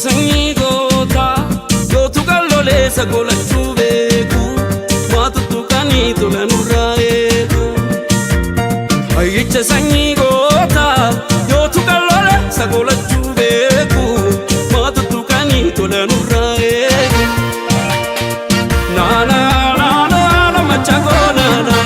sanyii goota gootu qallolee sagola chubeeku maatutu kanii tola nurraa eegu ayyicha sanyii goota gootu qallolee sagola chubeeku maatutu kanii tola nurraa eegu naana naana machako naana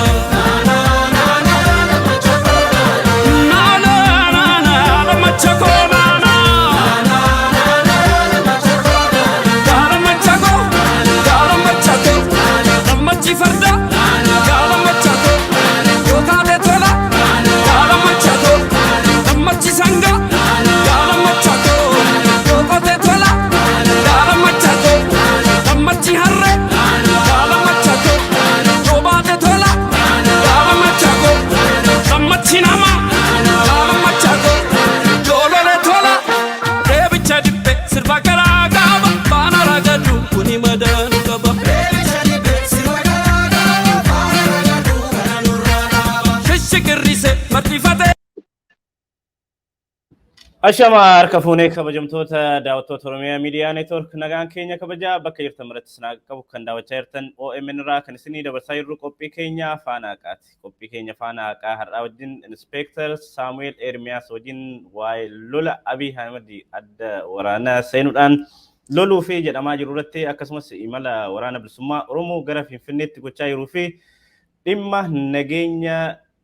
Ashama harka fuunee kabajamtoota daawwattoota Oromiyaa Miidiyaa Neetwoork nagaan keenya kabajaa bakka jirtan maratti sinaa qabu kan daawwachaa jirtan OMN irraa kan isinii dabarsaa jirru qophii keenya Faana Haqaati. Qophii keenya Faana Haqaa har'aa wajjin Inspektar Saamu'eel Ermiyaas wajjin waa'ee lola Abiy Ahmed adda waraanaa seenuudhaan loluu fi jedhamaa jiru irratti akkasumas imala waraana bilisummaa Oromoo gara Finfinneetti gochaa jiruu fi dhimma nageenya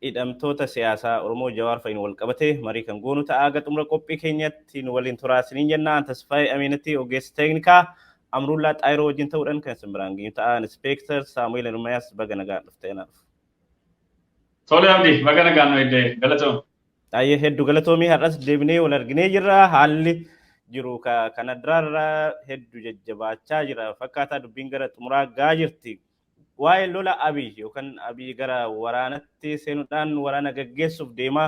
idamtoota siyaasaa Oromoo Jawaar Fa'iin wal qabatee marii kan goonu ta'a xumura qophii keenyatti nu waliin turaa isiniin jenna. Tasfaayee Aminatti ogeessa teeknikaa Amrullaa Xaayiroo wajjin ta'uudhaan kan isin biraan geenyu ta'a. Inspektar Saamu'eel Ermiyaas baga nagaan dhuftee naaf. Tole Abdi baga nagaan nu eddee galatoom. Taayee hedduu galatoomii har'as deebinee wal arginee jirra. Haalli jiru kana duraarraa hedduu jajjabaachaa jira. Fakkaataa dubbiin gara xumuraa gaa jirti. Waa'ee lola Abiy yookaan Abiy gara waraanatti seenuudhaan waraana gaggeessuuf deemaa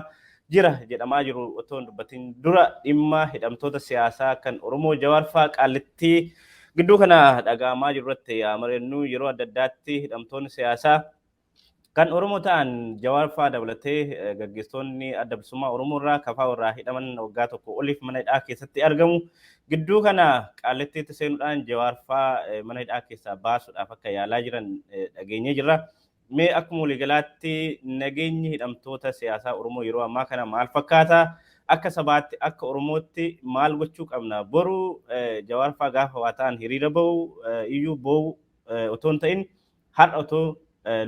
jira jedhamaa jiru otoo hin dubbatin dura dhimma hidhamtoota siyaasaa kan Oromoo Jawaar fa'aa Qaallittii gidduu kana dhaga'amaa jiru irratti yaamareennu yeroo adda addaatti hidhamtoonni siyaasaa kan Oromoo ta'an Jawaar fa'aa dabalatee gaggeessitoonni adda bilisummaa Oromoo irraa kafaa irraa hidhaman waggaa tokko oliif mana hidhaa keessatti argamu. Gidduu kana Qaallittiitti seenuudhaan Jawaar fa'aa mana hidhaa keessaa baasuudhaaf akka yaalaa jiran dhageenyee jirra. Mee akkuma waliigalaatti nageenyi hidhamtoota siyaasaa Oromoo yeroo ammaa kana maal fakkaata? Akka sabaatti akka Oromootti maal gochuu qabna? Boru Jawaar fa'aa gaafa waa ta'an hiriira bahu iyyuu bahu otoo hin ta'in har'a otoo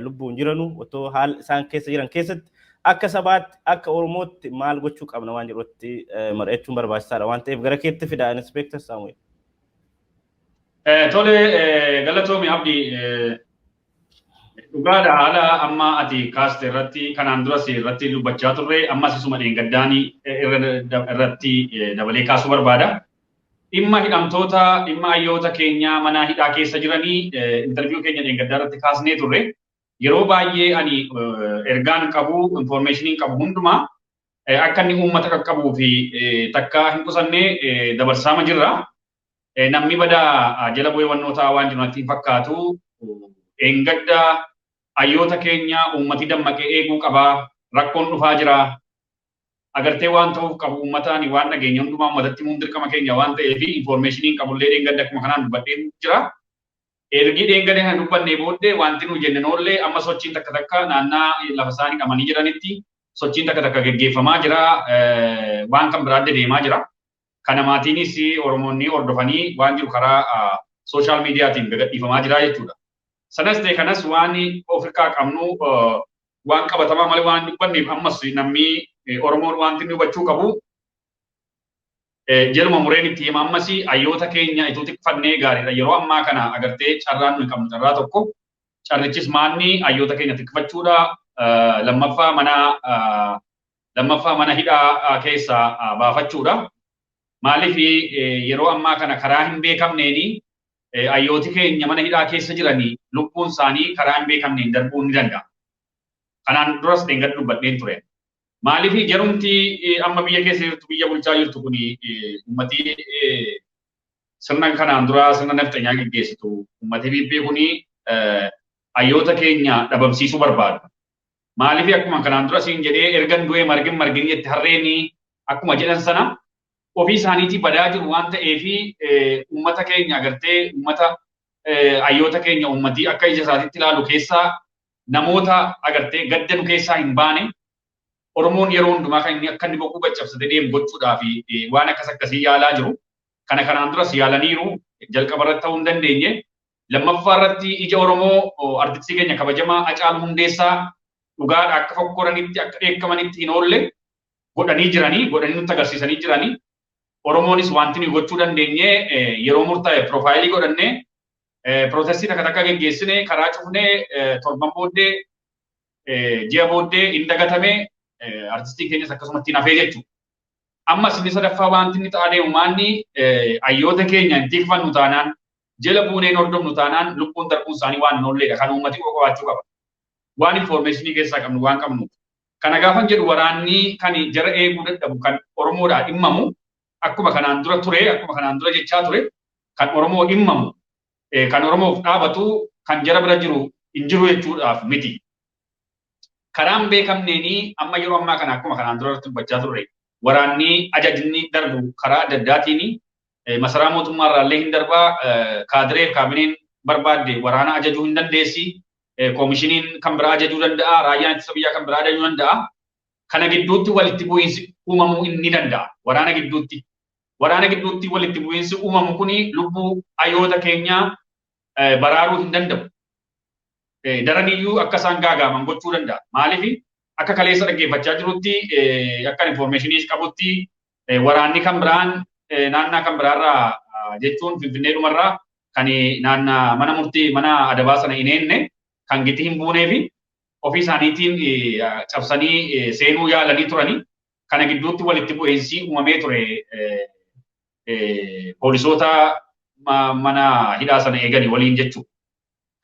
lubbuun jiranu otoo haala isaan keessa jiran keessatti akka sabaatti akka Oromootti maal gochuu qabna waan jirutti mari'achuun barbaachisaadha waan ta'eef gara keetti fida Inspektar Saamu'eel. Tole galatoomi Abdi dhugaadha haala amma ati kaaste irratti kanaan duras irratti dubbachaa turre ammas isuma dheengaddaanii irratti dabalee kaasuu barbaada. Dhimma hidhamtoota dhimma hayyoota keenya mana hidhaa keessa jiranii intarviiyuu keenya dheengaddaa irratti kaasnee turre. Yeroo baay'ee ani ergaan qabu informationii qabu hundumaa akka inni uummata qaqqabuu fi takka hin qusannee dabarsaama jirra. Namni badaa jala bu'ee wannootaa waan jiru natti fakkaatu eengadda hayyoota keenya uummati dammaqee eeguu qabaa rakkoon dhufaa jira. Agartee waan ta'uuf qabu uummataan waan nageenya hundumaa uummatatti himuun dirqama keenya waan ta'eef informationii qabullee eengadda akkuma kanaan dubbadhee jira. Ergi dheengadee kan dubbanne booddee wanti nu jenne noollee amma sochiin takka takka naannaa lafa isaanii hidhamanii jiranitti sochiin takka takka gaggeeffamaa jira waan kan biraa deemaa jira. Kana maatiinis Oromoonni hordofanii waan jiru karaa sooshaal miidiyaatiin gadhiifamaa jira jechuudha. Sanas ta'e kanas waan ofirraa qabnu waan qabatamaa malee waan dubbanneef ammas namni Oromoon wanti inni hubachuu qabu Jelma mureen itti hima ammas hayyoota keenya itti tikfannee gaariidha. Yeroo ammaa kana agartee carraan nuyi qabnu carraa tokko carrichis maanni hayyoota keenya tikfachuudha. Lammaffaa mana hidhaa keessaa baafachuudha. Maaliif yeroo ammaa kana karaa hin beekamneeni hayyooti keenya mana hidhaa keessa jiranii lubbuun isaanii karaa hin beekamneen darbuu ni danda'a. Kanaan duras dheengadda dubbadheen ture. Maaliif jarumti amma biyya keessa jirtu biyya bulchaa jirtu kuni ummati sirna kanaan dura sirna naftanyaa gaggeessitu ummati bibbee kuni hayyoota keenya dhabamsiisuu barbaadu. Maaliif akkuma kanaan dura siin jedhee ergan du'ee margin jetti harreeni akkuma jedhan sana ofii isaaniitii badaa jiru waan ta'eefi uummata keenya agartee uummata hayyoota keenya uummatii akka ija isaatiitti ilaalu keessaa namoota agartee gadda nu keessaa hin baane Oromoon yeroo hundumaa kan inni akka inni boquu caccabsatee deemu gochuudhaaf waan akkas akkasii yaalaa jiru. Kana kanaan duras yaalaniiru jalqaba irratti ta'uu hin dandeenye. Lammaffaa irratti ija Oromoo artistii keenya kabajamaa Hacaaluu Hundeessaa dhugaadha akka fokkoranitti akka dheekkamanitti hin oolle godhanii nutti agarsiisanii jiranii. Oromoonis wanti nuyi gochuu dandeenye yeroo murtaa'e piroofaayilii godhannee pirootestii takka geggeessine karaa cufnee torban booddee ji'a booddee hin dagatamee artistiin keenyas akkasumatti hafee jechuudha. Ammas inni sadaffaa wanti inni ta'aa deemu maanni hayyoota keenya hin tikfannu taanaan jala buunee hordofnu taanaan lubbuun darbuun isaanii waan hin oolledha. Kan uummati qoqqobaachuu qaba. Waan infoormeeshinii keessaa qabnu waan qabnuuf. Kana gaafan jedhu waraanni kan jara eeguu dadhabu kan Oromoodhaa dhimmamu akkuma kanaan dura ture akkuma kanaan dura jechaa ture kan Oromoo dhimmamu kan Oromoof dhaabatu kan jara bira jiru hin jiru jechuudhaaf miti. Karaan beekamneenii amma yeroo ammaa kana akkuma kanaan dura dubbachaa turre waraanni ajajni darbu karaa adda addaatiin masaraa mootummaa irraallee hin darbaa kaadiree kaabineen barbaadde waraana ajajuu hin dandeessi koomishiniin kan biraa ajajuu danda'a raayyaan ittisa biyyaa kan biraa ajajuu danda'a. Kana gidduutti walitti bu'iinsi uumamuu ni danda'a waraana gidduutti. Waraana gidduutti walitti bu'iinsi uumamu kuni lubbuu hayyoota keenyaa baraaruu hin danda'u. Daraniyyuu akka isaan gaagaaman gochuu danda'a. Maaliif akka kaleessa dhaggeeffachaa jirutti akka infoormeeshiniis qabutti waraanni kan biraan naannaa kan biraarraa jechuun Finfinnee dhumarraa kan naannaa mana murtii mana adabaa sana hin eenne kan giti hin buunee fi ofii isaaniitiin cabsanii seenuu yaalanii turanii kana gidduutti walitti bu'iinsi uumamee ture poolisoota mana hidhaa sana eeganii waliin jechuudha.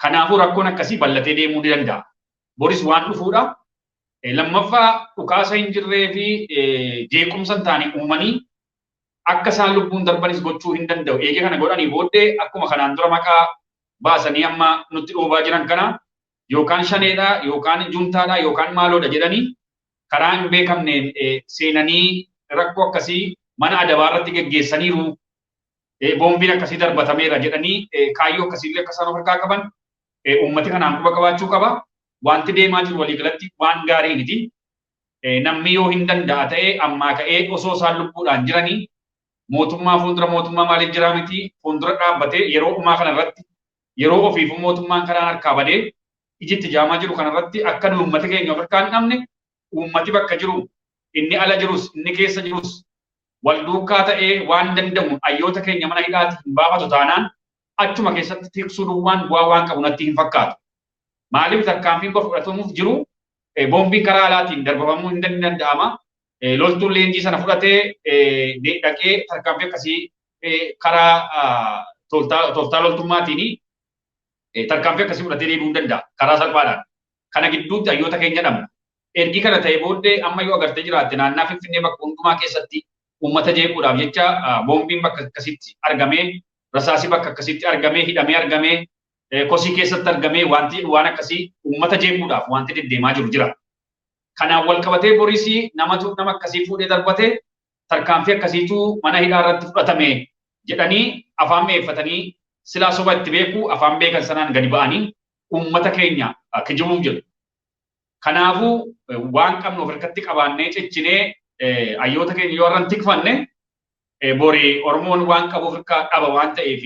Kanaafuu rakkoon akkasii bal'atee deemuu ni danda'a. Boris waan dhufuudha. Lammaffaa dhukaasa hin jirree fi jeequmsa hin taane uumanii akka isaan lubbuun darbanis gochuu hin danda'u. Eegee kana godhanii booddee akkuma kanaan dura maqaa baasanii amma nutti dhoobaa jiran kana yookaan shaneedha yookaan juntaadha yookaan maaloodha jedhanii karaa hin beekamneen seenanii rakkoo akkasii mana adabaa irratti geggeessaniiru. Boombiin akkasii darbatameera jedhanii kaayyoo akkasiillee akka isaan of harkaa qaban uummati kanaan quba qabaachuu qaba. Wanti deemaa jiru waliigalatti waan gaarii miti. Namni yoo hin danda'a ta'ee ammaa ka'ee osoo isaan lubbuudhaan jiranii mootummaa fuuldura mootummaa maaliif jiraa miti fuuldura dhaabbatee yeroo dhumaa kanarratti yeroo ofiifuu mootummaan kanaan harkaa badee ijitti jaamaa jiru kanarratti akka nu uummata keenya of harkaa hin dhabne uummati bakka jiru inni ala jirus inni keessa jirus wal duukaa ta'ee waan danda'u hayyoota keenya mana hidhaatti hin baafatu taanaan achuma keessatti tiksuu duwwaan bu'aa waan qabu natti hin fakkaatu. Maaliif tarkaanfiin fudhatamuuf jiru boombiin karaa alaatiin darbamuu hin danda'ama. Loltuun leenjii sana fudhatee dhaqee tarkaanfii akkasii karaa tooftaa loltummaatiin tarkaanfii akkasii fudhatee deebi'uu hin danda'a karaa salphaadhaan. Kana gidduutti hayyoota keenya dhabna. Ergi kana ta'e booddee amma yoo agartee jiraatte naannaa Finfinnee bakka hundumaa keessatti uummata jeequudhaaf jecha boombiin bakka akkasitti argamee rasaasii bakka akkasitti argamee hidhamee argamee kosii keessatti argamee waan akkasii uummata jeequudhaaf wanti deddeemaa jiru jira. Kanaan wal qabatee boris nama akkasii fuudhee darbatee tarkaanfii akkasiitu mana hidhaa irratti fudhatame jedhanii afaan meeffatanii silaa soba itti beeku afaan beekan sanaan gadi ba'anii uummata keenya kijibuuf jedhu. Kanaafuu waan qabnu of harkatti qabaannee ciccinee hayyoota keenya yoo irraan tikfanne borii Oromoon waan qabu of harkaa dhaba waan ta'eef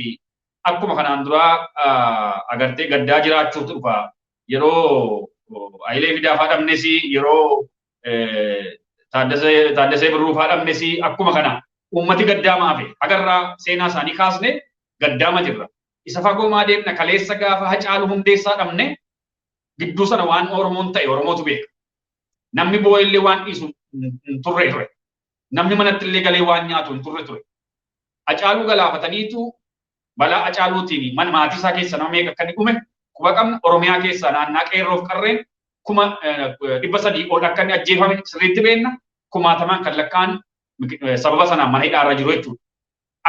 akkuma kanaan duraa agartee gaddaa jiraachuutu dhufa yeroo Hayilee Fidaa fa'aa dhabnes yeroo Taaddasee Birruu fa'aa dhabnes akkuma kana uummati gaddaama hafe agarraa seenaa isaanii kaasne gaddaama jirra. Isa fagoo maa deemna kaleessa gaafa Hacaaluu Hundeessaa dhabne gidduu sana waan Oromoon ta'e Oromootu beeka. Namni boo'ellee waan dhiisu hin turre ture. Namni manatti illee galee waan nyaatu hin turre ture. Hacaaluu galaafataniitu balaa Hacaaluutiin mana maatii isaa keessa nama meeqa akka inni dhume quba qabna Oromiyaa keessaa naannaa qeerroof qarreen 300 ol akka inni ajjeefame sirriitti beenna kumaatamaan kan lakkaan sababa sanaan mana hidhaa irra jiru jechuudha.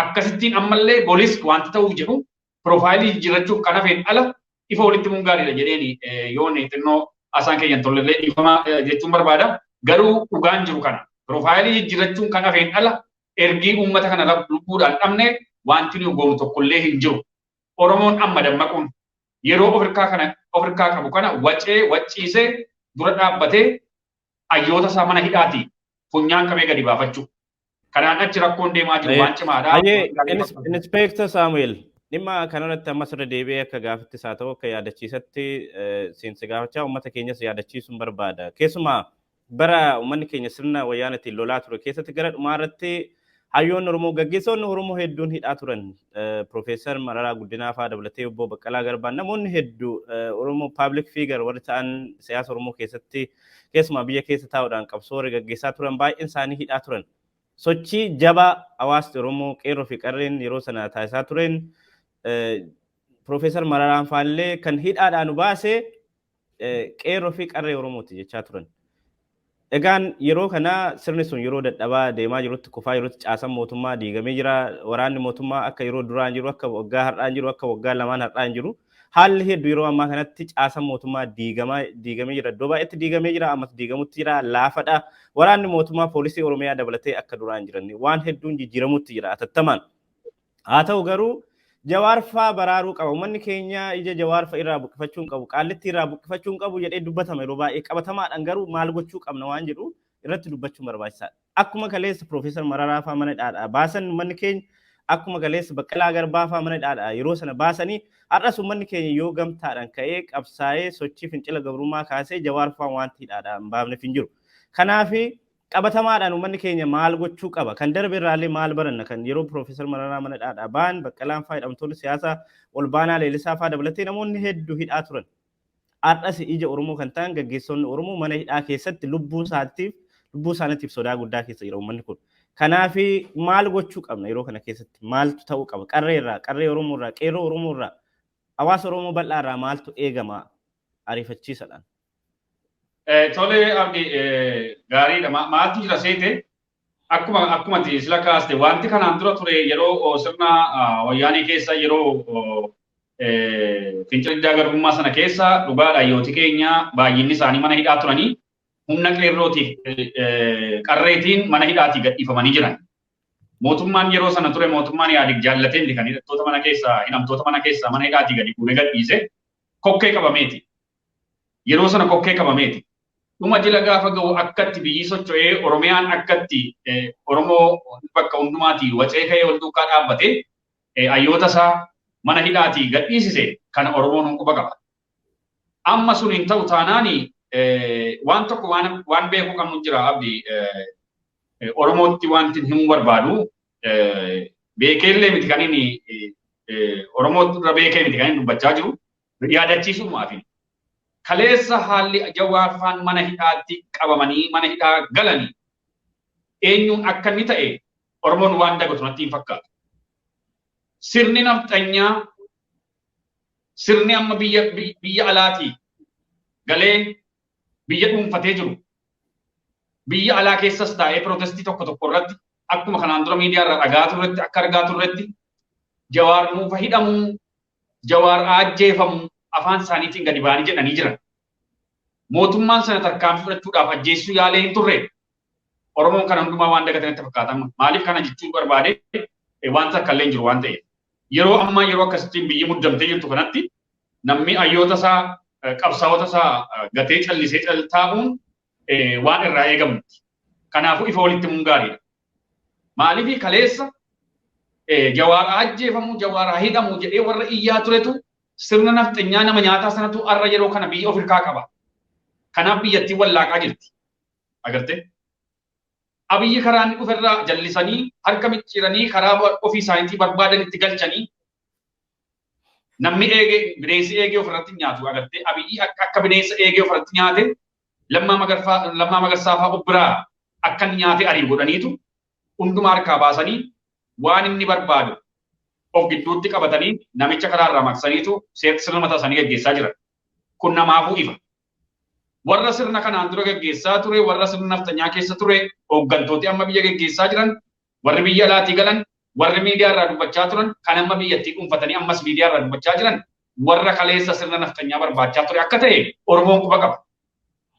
Akkasittiin ammallee booliis wanti ta'uuf jedhu piroofaayilii jijjiirrachuuf kan hafeen ala ifa walitti muun gaariidha jedheeni yoon xinnoo asaan keenyan tolleellee dhiifama jechuun barbaada. Garuu dhugaan jiru kana piroofaayilii jijjiirrachuun kan hafeen ala ergii uummata kana lubbuudhaan dhabne wanti nu goonu tokkollee hin jiru. Oromoon amma dammaquun yeroo ofirkaa qabu kana wacciisee dura dhaabbatee ayyoota isaa mana hidhaati funyaan qabee gadi baafachuu. Kanaan achi rakkoon deemaa jiru waan cimaadha. Inspektor Samuel dhimma kanarratti ammas irra deebi'ee akka gaafattis haa ta'u akka yaadachiisatti seensi gaafachaa uummata keenyas yaadachiisuun barbaada. Keessumaa bara uummanni keenya sirna wayyaanatiin lolaa ture keessatti gara dhumaarratti hayyoonni Oromoo gaggeessonni Oromoo hedduun hidhaa turan. Profeesar Mararaa Guddinaa fa'aa dabalatee obbo Baqqalaa Garbaa namoonni hedduu Oromoo public figure warri ta'an siyaasa Oromoo keessatti keessumaa biyya keessa taa'uudhaan qabsoo warri gaggeessaa turan baay'een isaanii hidhaa turan. Sochii jabaa hawaasni Oromoo qeerroo fi qarreen yeroo sana taasisaa turan Profeesar Mararaan faallee kan hidhaadhaan baasee qeerroo fi qarree Oromooti jechaa turan. Egaan yeroo kana sirni sun yeroo dadhabaa deemaa jirutti kufaa yerootti caasaan mootummaa diigamee jira. Waraanni mootummaa akka yeroo duraan jiru akka waggaa har'aan jiru akka waggaa lamaan har'aan jiru. Haalli hedduu yeroo ammaa kanatti caasaan mootummaa diigamee jira. Iddoo baay'eetti diigamee jira ammas diigamutti jira laafadha. Waraanni mootummaa poolisii Oromiyaa dabalatee akka duraan jiran waan hedduun jijjiiramutti jira atattamaan. Haa ta'u garuu Jawaar fa'aa baraaruu qaba. Uummanni keenya ija Jawaar fa'aa irraa buqqifachuu hin qabu. Qaallitti irraa buqqifachuu hin qabu jedhee dubbatama yeroo baay'ee qabatamaadhaan garuu maal gochuu qabna waan jedhu irratti dubbachuun barbaachisaadha. Akkuma kaleessa Profeesar Mararaa fa'aa mana hidhaadhaa baasan uummanni keenya akkuma kaleessa Baqqalaa Garbaa fa'aa mana hidhaadhaa yeroo sana baasanii har'as uummanni keenya yoo gamtaadhaan ka'ee qabsaa'ee sochii fincila gabrummaa kaasee Jawaar fa'aa wanti hidhaadhaa hin baafneef hin jiru. Kanaaf qabatamaadhaan uummanni keenya maal gochuu qaba kan darbe irraallee maal baranna kan yeroo Profeesar Mararaa mana hidhaadhaa ba'an Baqqalaan fa'aa hidhamtoonni siyaasaa ol baanaa Leellisaa fa'aa dabalatee namoonni hedduu hidhaa turan. Har'as ija Oromoo kan ta'an gaggeessonni Oromoo mana hidhaa keessatti lubbuu isaaniitiif sodaa guddaa keessa jira uummanni kun. Kanaaf maal gochuu qabna yeroo kana keessatti maaltu ta'uu qaba qarree Oromoo irraa qeerroo Oromoo irraa hawaasa Oromoo bal'aa irraa maaltu eegama ariifachiisadhaan. Tole abdi gaariidha. Maaltu jira seete akkuma sila kaaste wanti kanaan dura ture yeroo sirna wayyaanii keessa yeroo fincila diddaa garbummaa sana keessa dhugaadha hayyooti keenya baay'inni isaanii mana hidhaa turanii humna qeerrootiif qarreetiin mana hidhaatii gadhiifamanii jiran. Mootummaan yeroo sana ture mootummaan Ihaadig jaallateen kan hidhamtoota mana keessaa mana hidhaatii gadi fuudhee gadhiise kokkee qabameeti. Yeroo sana kokkee qabameeti. Dhuma jila gaafa ga'u akkatti biyyi socho'ee Oromiyaan akkatti Oromoo bakka hundumaatii wacee ka'ee wal duukaa dhaabbate hayyoota isaa mana hidhaatii gadhiisise kana Oromoon quba qaba. Amma sun hin ta'u taanaani waan tokko waan beekuu qabnu jira abdi Oromootti wanti hin barbaadu beekeellee miti kan inni Oromootti irra beekee miti kan inni dubbachaa jiru yaadachiisuumaafi. Kaleessa haalli Jawaar fa'aan mana hidhaatti qabamanii mana hidhaa galanii eenyuun akka inni ta'e Oromoon waan dagatu natti hin fakkaatu. Sirni nafxanyaa sirni amma biyya alaatii galee biyya dhuunfatee jiru biyya alaa keessas taa'ee protestii tokko irratti akkuma kanaan dura miidiyaa irraa argaa turretti Jawaar nuufa hidhamuu Jawaar ajjeefamuu afaan isaaniitiin gadi ba'anii jedhanii jiran. Mootummaan sana tarkaanfii fudhachuudhaaf ajjeessuu yaalee hin turre. Oromoon kana hundumaa waan dagatanitti fakkaatan. Maaliif kana jechuun barbaade wanta akka illee jiru waan ta'eef. Yeroo ammaa yeroo akkasittiin biyyi muddamtee jirtu kanatti namni hayyoota isaa qabsaa'ota isaa gatee callisee taa'uun waan irraa eegamu. Kanaafuu ifa walitti himuun gaariidha. Maaliif kaleessa Jawaar ajjeefamuu Jawaar hidhamuu jedhee warra iyyaa turetu sirna nafxanyaa nama nyaataa sanatu arra yeroo kana biyya ofirkaa qaba. Kanaaf biyyattii wallaaqaa jirti. Agartee? Abiyyi karaa inni dhuferraa jallisanii harka micciiranii karaa ofii isaaniitii barbaadan itti galchanii namni bineensi eegee ofirratti nyaatu agartee abiyyi akka bineensa eegee ofirratti nyaate lammaa magarsaa fa'aa obbiraa akka inni nyaate arii godhaniitu hundumaa harkaa baasanii waan inni barbaadu of gidduutti qabatanii namicha karaarraa maqsaniitu sirna mataa isaanii gaggeessaa jiran. Kun namaafuu ifa. Warra sirna kanaan dura gaggeessaa ture, warra sirna naftanyaa keessa ture, hooggantooti amma biyya gaggeessaa jiran, warri biyya alaatii galan, warri miidiyaa irraa dubbachaa turan, kan amma biyyattii dhuunfatanii ammas miidiyaa irraa dubbachaa jiran, warra kaleessa sirna naftanyaa barbaachaa ture akka ta'e Oromoon quba qaba.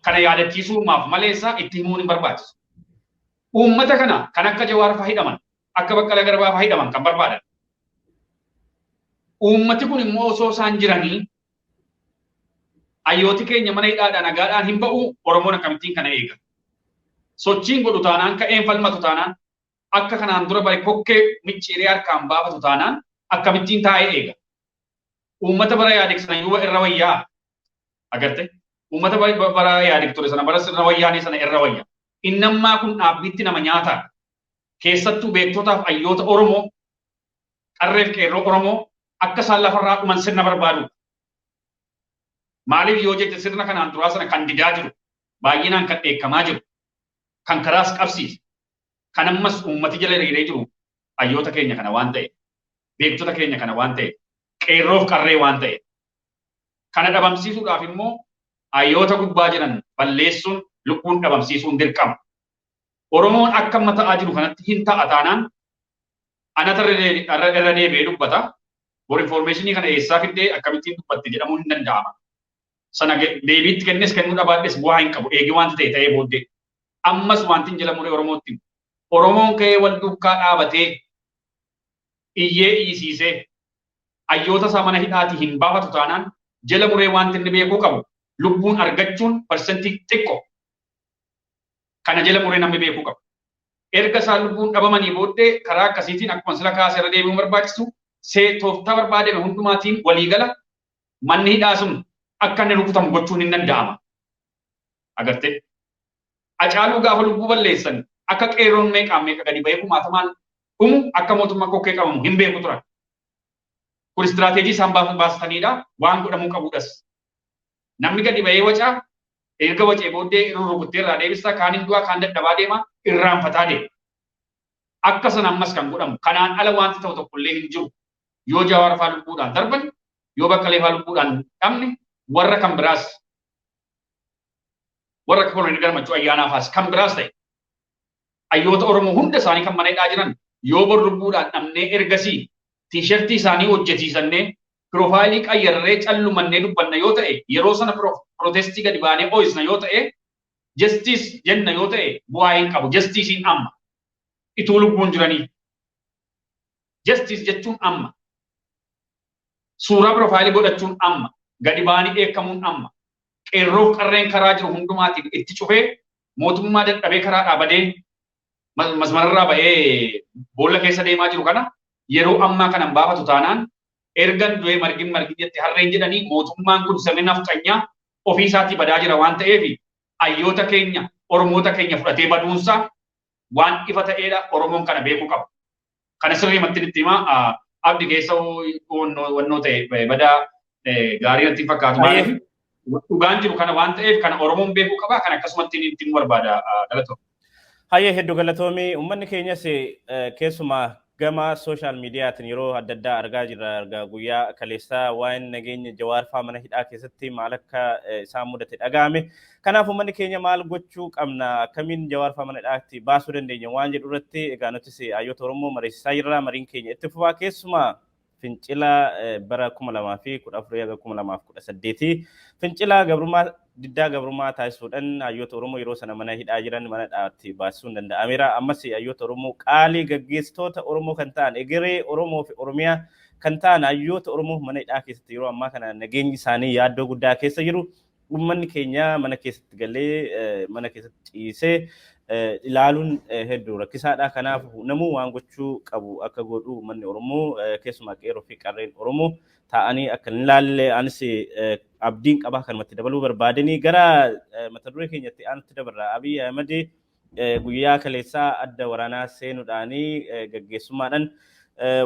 Kana yaadachiisuumaaf maleessa itti himuun hin barbaachisu. Uummata kana kan akka Jawaar fa'aa hidhaman akka Baqqalaa Garbaa fa'aa hidhaman kan barbaadan. Uummati kun immoo osoo isaan jiranii hayyooti keenya mana hidhaadhaan nagaadhaan hin ba'u Oromoon akkamittiin kana eega. Sochiin godhu taanaan ka'een falmatu taanaan akka kanaan dura bare kokkee micciiree harkaan baafatu taanaan akkamittiin taa'ee eega. Uummata bara yaadik sana yoo irra wayyaa agarte uummata bara yaadik ture sana bara irra wayyaanii sana irra wayya. Innammaa kun dhaabbiitti nama nyaata. Keessattuu beektotaaf hayyoota Oromoo qarreef qeerroo Oromoo akka isaan lafarraa dhuman sirna barbaadu. Maaliif yoo jette sirna kanaan duraa sana kan didaa jiru baay'inaan kan dheekkamaa jiru kan karaas qabsiise kan ammas uummati jala hiriiree jiru hayyoota keenya kana waan ta'e beektota keenya kana waan ta'e qeerroof qarree waan ta'e kana dhabamsiisuudhaaf immoo hayyoota gubbaa jiran balleessuun lubbuun dhabamsiisuun dirqama. Oromoon akka amma ta'aa jiru kanatti hin ta'a taanaan anata irra deebi'ee dubbata. Bor informationii kana eessaa fiddee akkamittiin dubbatte jedhamuun hin danda'ama. Sana deebiitti kennes kennuu dhabaadhes bu'aa hin qabu eegi wanti ta'e ta'ee booddee. Ammas wanti jala muree Oromootti Oromoon ka'ee wal duukaa dhaabatee iyyee iyyisiisee hayyoota isaa mana hidhaatii hin baafatu taanaan jala muree wanti inni beekuu qabu lubbuun argachuun parsentii xiqqoo. Kana jala muree namni beekuu qabu. Erga isaan lubbuun dhabamanii booddee karaa akkasiitiin akkuma sila kaasee irra deebi'uun barbaachisu tooftaa barbaadame hundumaatiin waliigala manni hidhaa sun akka inni rukutamu gochuun hin danda'ama. Agartee Hacaaluu gaafa lubbuu balleessan akka qeerroon meeqaan meeqa gadi ba'ee kumaatamaan dhumu akka mootummaa kokkee qabamu hin beeku turan. Kun istiraateejii isaan baasatanidha waan godhamuu qabudhas. Namni gadi ba'ee wacaa erga wacee booddee rukuttee irraa deebisa kaaniin du'aa kaan dadhabaa deema irraanfataa deema. Akka sana ammas kan godhamu kanaan ala wanti ta'u tokkollee hin jiru. Yoo Jawaar fa'aa lubbuudhaan darban yoo Baqqalee fa'aa lubbuudhaan dhabne warra kan biraas warra Koloneel Gammachuu Ayyaanaafaas kan biraas ta'e hayyoota Oromoo hunda isaanii kan mana hidhaa jiran yoo bor lubbuudhaan dhabnee ergasii tiishertii isaanii hojjetiisannee piroofaayilii qayyarree callumannee dubbanna yoo ta'e yeroo sana protestii gadi baanee ooyisna yoo ta'e justice jenna yoo ta'e bu'aa hin qabu. Justicein amma ituu lubbuun jiranii justice jechuun amma suuraa piroofaayilii godhachuun amma gadi baanii eekkamuun amma qeerroof qarreen karaa jiru hundumaatiin itti cufee mootummaa dadhabee karaa dhaabadee masmararraa ba'ee boolla keessa deemaa jiru kana yeroo ammaa kanan baafatu taanaan ergan du'ee margin jetti harreen jedhanii mootummaan kun sirni nafxanyaa ofii isaatii badaa jira waan ta'eef hayyoota keenya Oromoota keenya fudhatee baduunsaa waan ifa ta'eedha. Oromoon kana beekuu qaba. Kana sirriimatti itti himaa abdi keessa wannoo ta'e badaa gaarii natti fakkaatu maaliif dhugaan jiru kana waan ta'eef kana Oromoon beekuu qaba. Kan akkasumatti ittiin barbaada galatoo. Hayyee hedduu galatoomii uummanni keenyas keessumaa gama social miidiyaatiin yeroo adda addaa argaa jirra. Argaa guyyaa kaleessaa waan nageenya Jawaar fa'aa mana hidhaa keessatti maal akka isaan mudate dhaga'ame. Kanaaf uummanni keenya maal gochuu qabna? Akkamiin Jawaar fa'aa mana hidhaatti baasuu dandeenya waan jedhu irratti egaa nutis hayyoota Oromoo mariisisaa jirra. Mariin keenya itti fufaa keessumaa fincila bara 2014 hanga 2018 fincila gabrummaa diddaa gabrummaa taasisuudhaan hayyoota Oromoo yeroo sana mana hidhaa jiran mana hidhaatti baasuun danda'ameera. Ammas hayyoota Oromoo qaalii gaggeessitoota Oromoo kan ta'an egeree Oromoo fi Oromiyaa kan ta'an hayyoota Oromoo mana hidhaa keessatti yeroo ammaa kana nageenyi isaanii yaaddoo guddaa keessa jiru. Uummanni keenya mana keessatti galee mana keessatti ciisee ilaaluun hedduu rakkisaadha. Kanaaf namuu waan gochuu qabu akka godhu uummanni Oromoo keessumaa qeerroo fi qarreen Oromoo ta'anii akka hin laalle anis abdiin qaba kanumatti dabaluu barbaadanii gara mata duree keenyatti aanutti dabarra. Abiy Ahmed guyyaa kaleessaa adda waraanaa seenuudhaanii gaggeessummaadhaan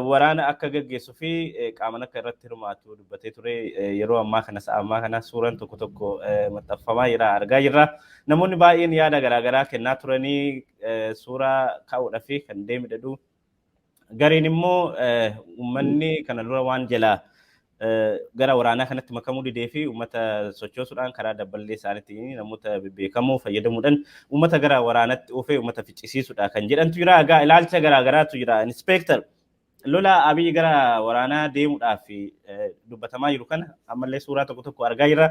waraana akka gaggeessuu fi qaaman akka irratti hirmaatu dubbatee ture. Yeroo ammaa kana sa'a ammaa kana suuraan tokko tokko maxxanfamaa jira argaa jirra. Namoonni baay'een yaada garaagaraa kennaa turanii suuraa kaa'uudhaaf kan deemedha. Gariin immoo uummanni kana dura waan jalaa gara waraanaa kanatti makamuu didee fi uummata sochoosuudhaan karaa dabballee isaaniitiin namoota beekamoo fayyadamuudhaan uummata gara waraanatti oofee uummata ficcisiisuudha kan jedhantu jira. Egaa ilaalcha garaagaraatu jira. Inspektar lola abii gara waraanaa deemuudhaaf dubbatamaa jiru kana ammallee suuraa tokko tokko argaa jirra.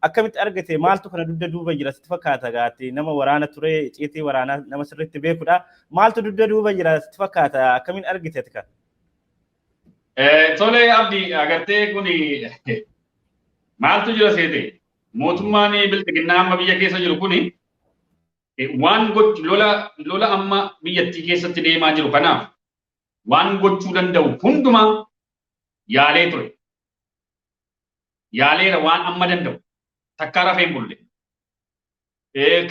Akkamitti argite maaltu kana dugda duuba jira sitti fakkaata gaatti nama waraana ture icciitii waraanaa nama sirriitti beekudha. Maaltu dugda duuba jira sitti fakkaata akkamiin argite tika? Tole abdi agartee kuni maaltu jira seete mootummaan bilxiginnaa amma biyya keessa jiru kuni waan gochu lola amma biyyattii keessatti deemaa jiru kanaaf waan gochuu danda'u hundumaa yaalee ture. Yaaleera waan amma danda'u takkaa rafee hin bulle.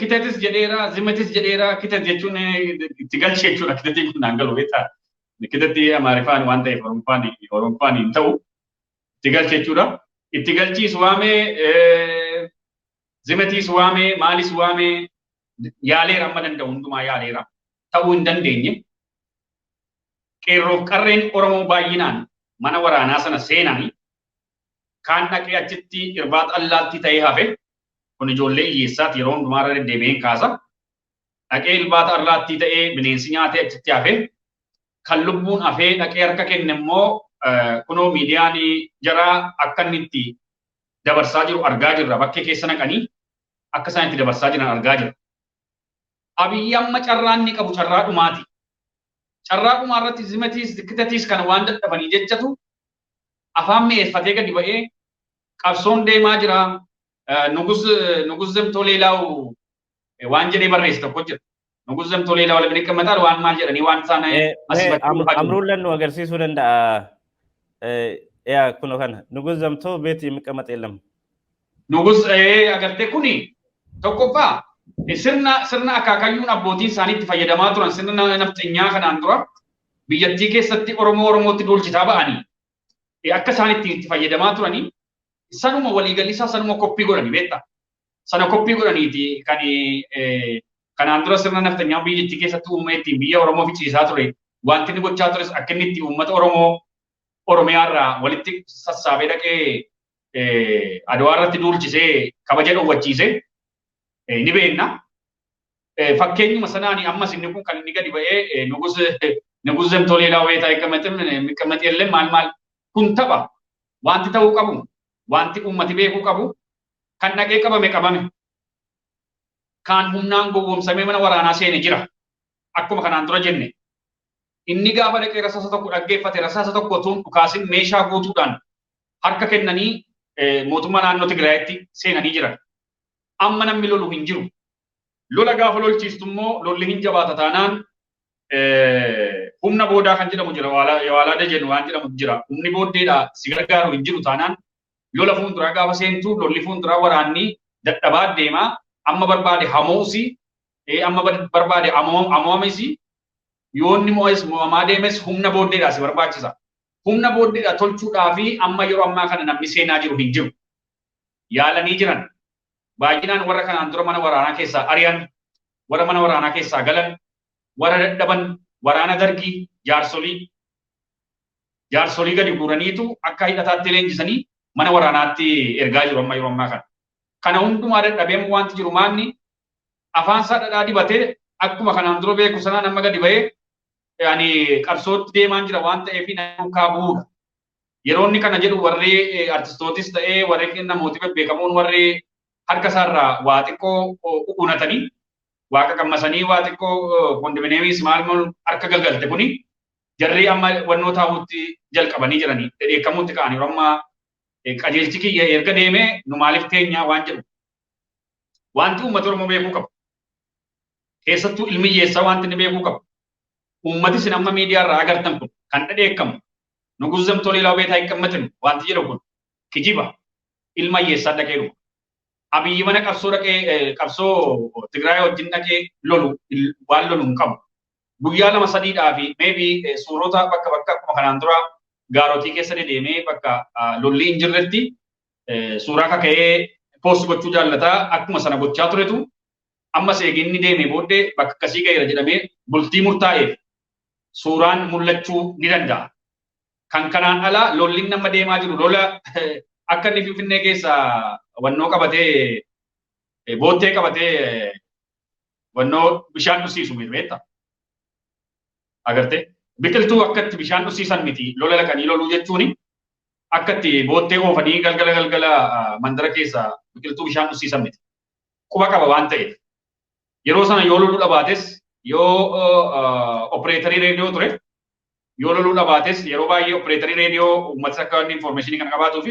Kitetis jedheera, zimetis jedheera, kitet jechuun itti galchee jechuudha. Kitetiin kun naan galu beektaa. Kitatti Amaariffaan waan ta'eef Oromoffaan hin ta'u itti galchee jechuudha. Itti galchiis waamee, zimetiis waamee, maalis waamee yaaleera amma danda'u hundumaa yaaleera. Ta'uu hin dandeenye. Qeerroof qarreen Oromoo baay'inaan mana waraanaa sana seenanii kaan dhaqee achitti irbaata allaattii ta'ee hafe kun ijoollee hiyyeessaati yeroo hundumaarra deddeebi'een kaasa. Dhaqee irbaata allaattii ta'ee bineensi nyaatee achitti hafe kan lubbuun hafee dhaqee harka kenne immoo kunoo miidiyaan jaraa akka inni itti dabarsaa jiru argaa jirra. Bakkee keessa naqanii akka isaan itti dabarsaa jiran argaa jirra. Abiyyi amma carraan inni qabu carraa dhumaati. Carraa dhumaa irratti zimetiis kitetis kan waan dadhabanii jechatu afaan mi'eeffatee gadi ba'ee qabsoon deemaa jira. Nugus Zemtolee Laawu waan jedhee barreesse tokko jira. Nugus Zemtolee Laawu waliin qabataan waan maal jedhanii waan isaan amruun lannu agarsiisuu danda'a. Yaa kun kana Nugus Zemtoo beeti miqamate lam. Nugus agartee kuni tokkoffaa sirna akaakayyuun abbootiin isaaniitti fayyadamaa turan sirna nafxeenyaa kanaan dura biyyattii keessatti Oromootti duulchitaa ba'anii akka isaaniitti itti fayyadamaa turanii sanuma waliigallisaa sanuma koppii godhanii beektaa. Sana koppii godhaniiti kanaan dura sirna nafxeenyaa biyyattii keessatti uumame ittiin biyya Oromoo ficciisaa ture. Wanti inni gochaa tures akka inni itti uummata Oromiyaarraa walitti sassaabee dhaqee Adwaa irratti duulchisee kabaja dhoowwachiisee ni beekna. Fakkeenyuma sanaan ammas inni kun kan inni gadi ba'ee Nugus Zemtolee Laawu miqamate illee maal kun tapha wanti ta'uu qabu wanti uummati beekuu qabu kan dhaqee qabame kan humnaan gowwoomsamee mana waraanaa seene jira. Akkuma kanaan dura jenne inni gaafa dhaqee rasaasa tokko dhaggeeffate rasaasa tokko otoo dhukaasin meeshaa guutuudhaan harka kennanii mootummaa naannoo Tigraayitti seenanii jiran. Amma namni lolu hin jiru. Lola gaafa lolchiistu immoo lolli hin jabaata taanaan humna boodaa kan jedhamu jira. Yawaalaa Dajen waan jedhamu jira. Humni booddeedhaa si gargaaru hin jiru taanaan lola fuulduraa gaafa seentu lolli fuulduraa waraanni dadhabaa deemaa amma barbaade hamoosii amma barbaade amoomisi yoonni mo'amaa deemes humna booddeedhaa si barbaachisa. Humna booddeedhaa tolchuudhaa fi amma yeroo ammaa kana namni seenaa jiru hin jiru. Yaalanii jiran. Baay'inaan warra kanaan dura mana waraanaa keessaa ari'an, warra mana waraanaa keessaa galan, warra dadhaban, waraana dargii, jaarsolii gadi guuraniitu akka hidhataatti leenjisanii mana waraanaatti ergaa jiru amma yeroo ammaa kana. Kana hundumaa dadhabeen wanti jiru maanni afaan isaa dhadhaa dibatee akkuma kanaan dura beeku sanaan amma gadi ba'ee qabsootti deemaan jira waan ta'eef duukaa bu'uudha. Yeroo inni kana jedhu warri artistootis ta'ee warri namooti bebbeekamoon warri harka isaarraa waa xiqqoo unatanii waaqa qammasanii waa xiqqoo kondominiyeemiis maal harka galgalte kuni jarri amma wannoo taa'uutti jalqabanii jiranii dheekkamuutti ka'anii yeroo ammaa qajeelchi kiyya erga deemee nu maaliif teenyaa waan jedhu. Wanti uummata Oromoo beekuu qabu. Keessattuu ilmi hiyyeessaa wanti inni beekuu qabu. Uummati isin amma miidiyaarraa agartan kun kan dhadheekkamu Nugus Zemtolee Laawu beetaa hin qammatan wanti jedhu kun kijiba ilma hiyyeessaa dhaqee dhufu. Abiyyi mana qabsoo Tigraay wajjin dhaqee lolu waan lolu hin qabu. Guyyaa lama sadiidhaa fi maybe suurota bakka akkuma kanaan dura gaarotii keessa deemee bakka lolli hin jirretti suuraa kaka'ee poost gochuu jaallataa akkuma sana gochaa turetu ammas eeginni deemee booddee bakka akkasii ga'eera jedhamee bultii murtaa'eef suuraan mul'achuu ni danda'a. Kan kanaan ala lolli nama deemaa jiru lola akka inni Finfinnee keessa wannoo qabatee boottee qabatee wannoo bishaan dhugsiisu beektaa. Agartee biqiltuu akkatti bishaan dhusiisan miti lola laqanii loluu jechuuni akkatti boottee oofanii galgala mandara keessa biqiltuu bishaan dhusiisan miti quba qaba waan ta'eef yeroo sana yoo loluu dhabaates yoo opereetarii reediyoo ture yoo loluu dhabaates yeroo baay'ee opereetarii reediyoo uummata akka inni informationii kana qabaatuuf